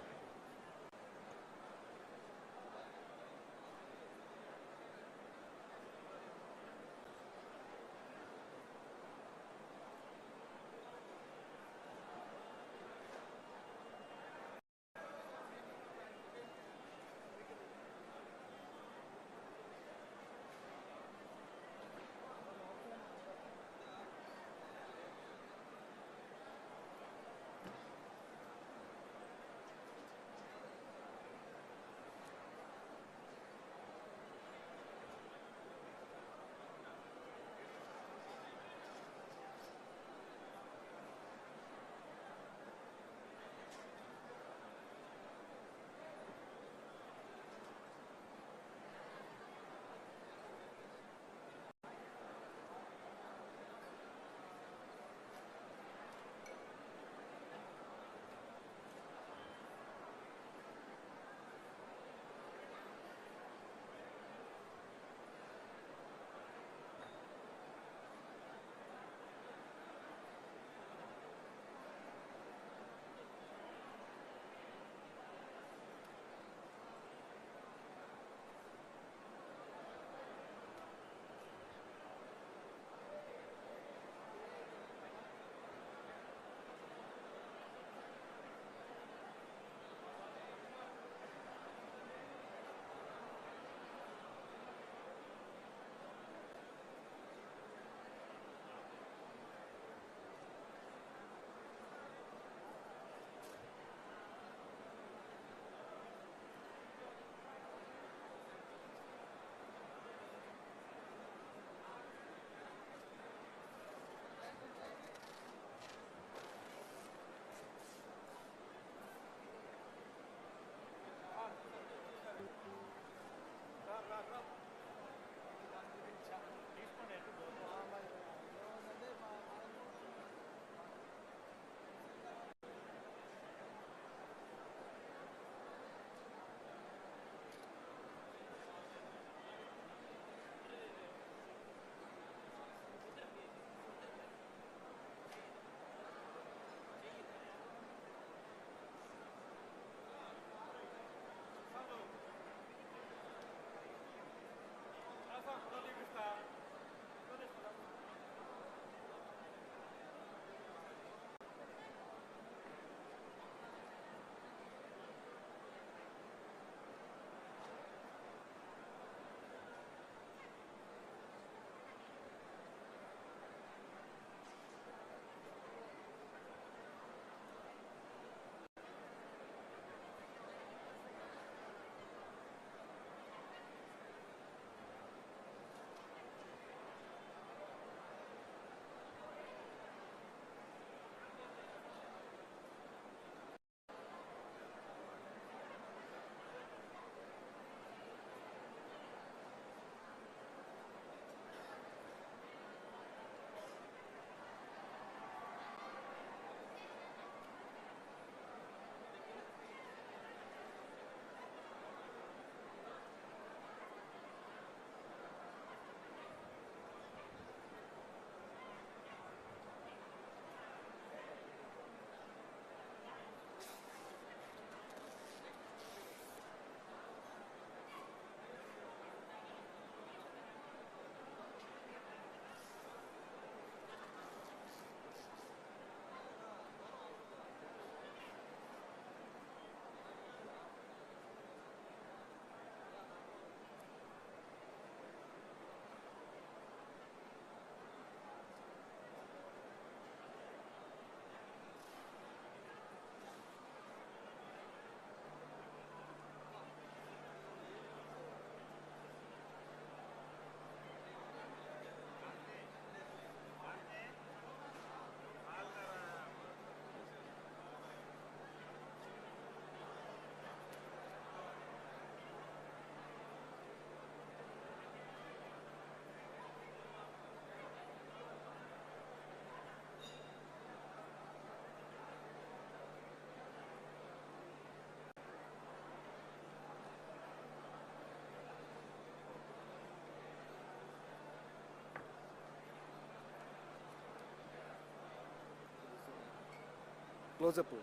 closeup.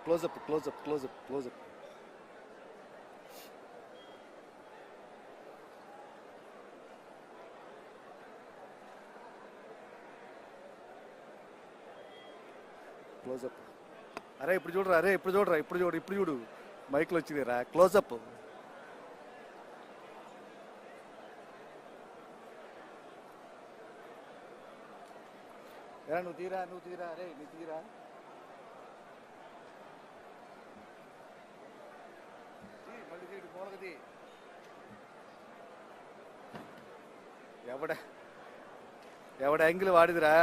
Closeup closeup closeup closeup. Closeup. అరే ఇప్పుడు చూడరా, అరే ఇప్పుడు చూడరా, ఇప్పుడు చూడు మైక్లో వచ్చింది రా. క్లోజప్. నువ్వు తీరా అరే నువ్వు తీరా. మళ్ళీ తీడు మూలగది. ఎవడ యాంగిల్ వాడిదిరా.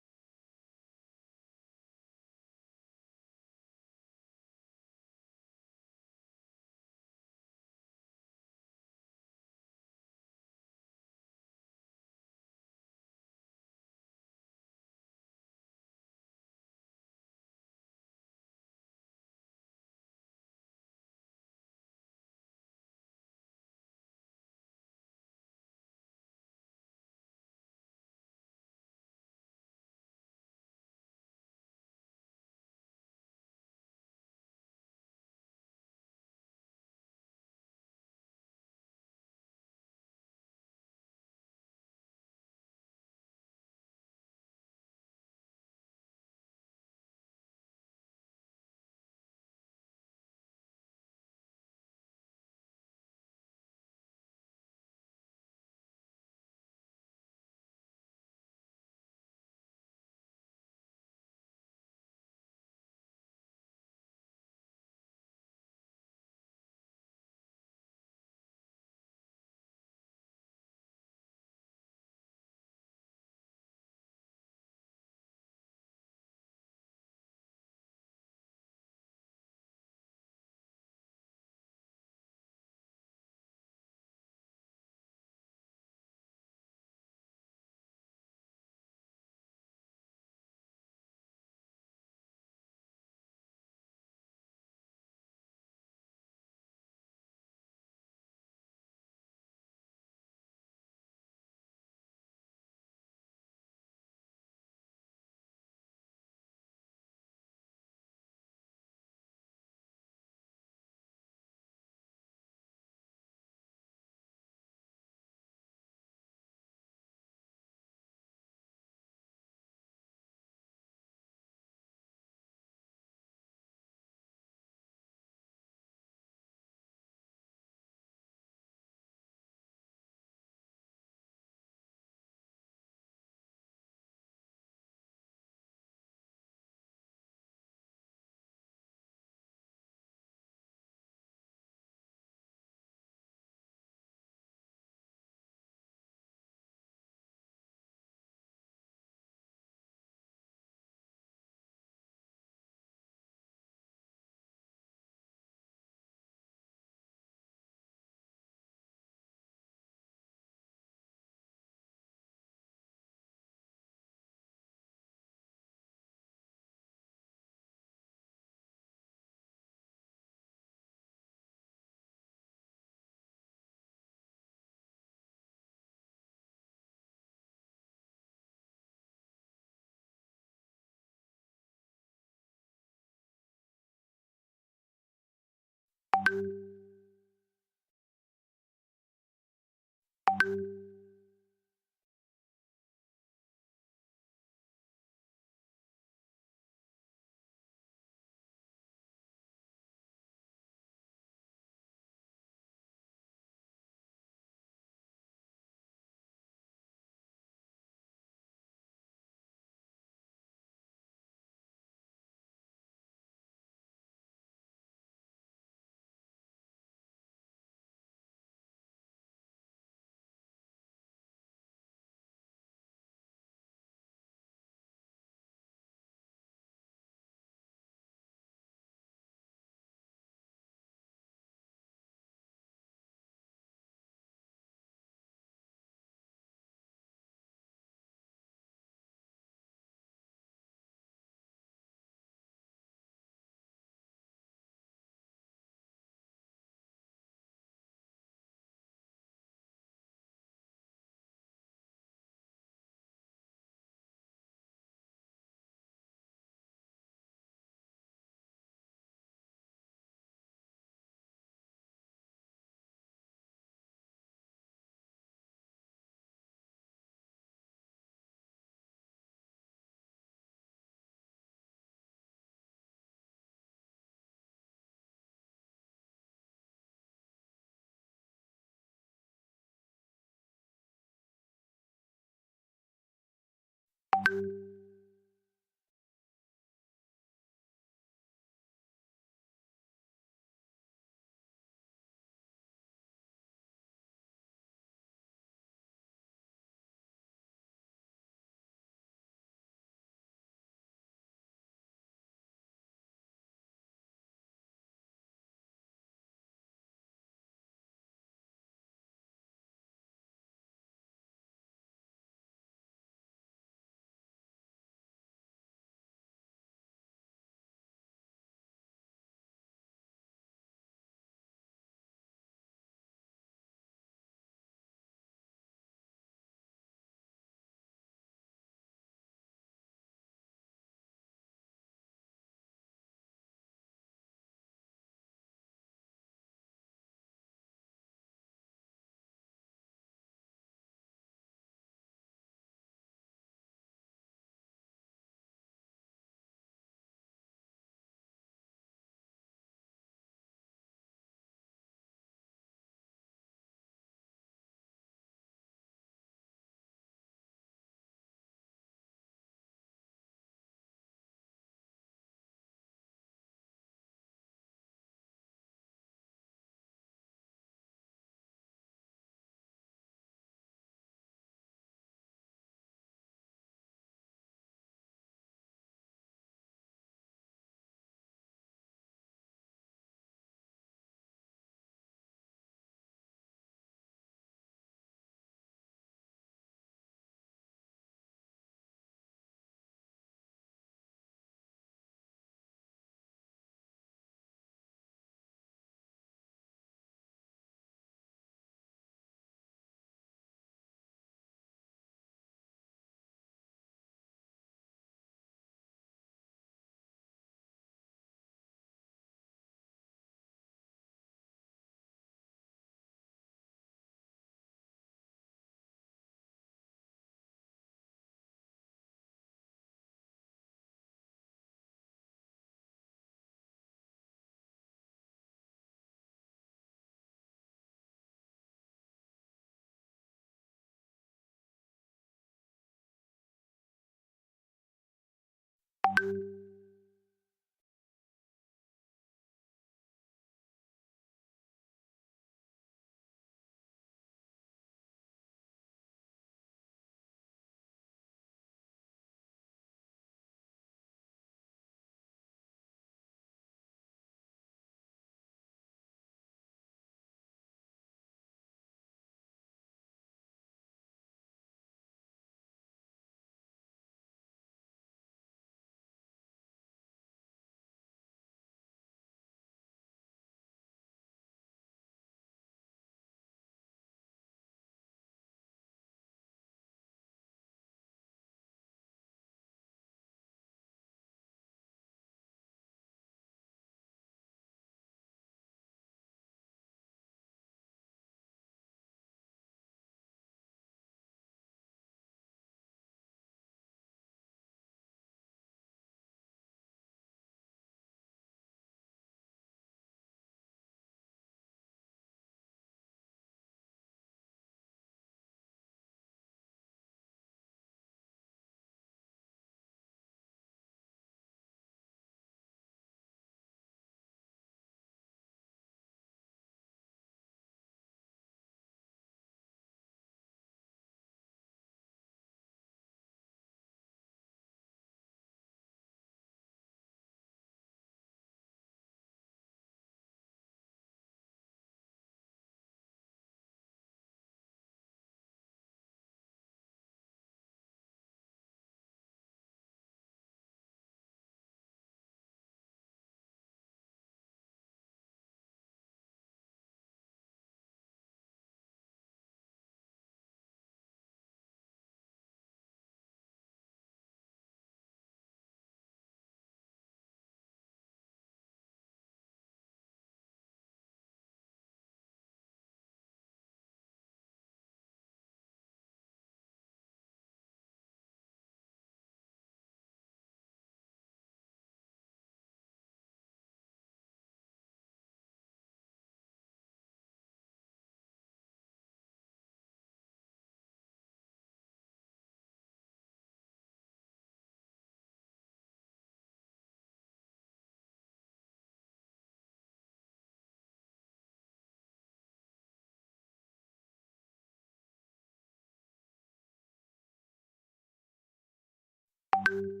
you.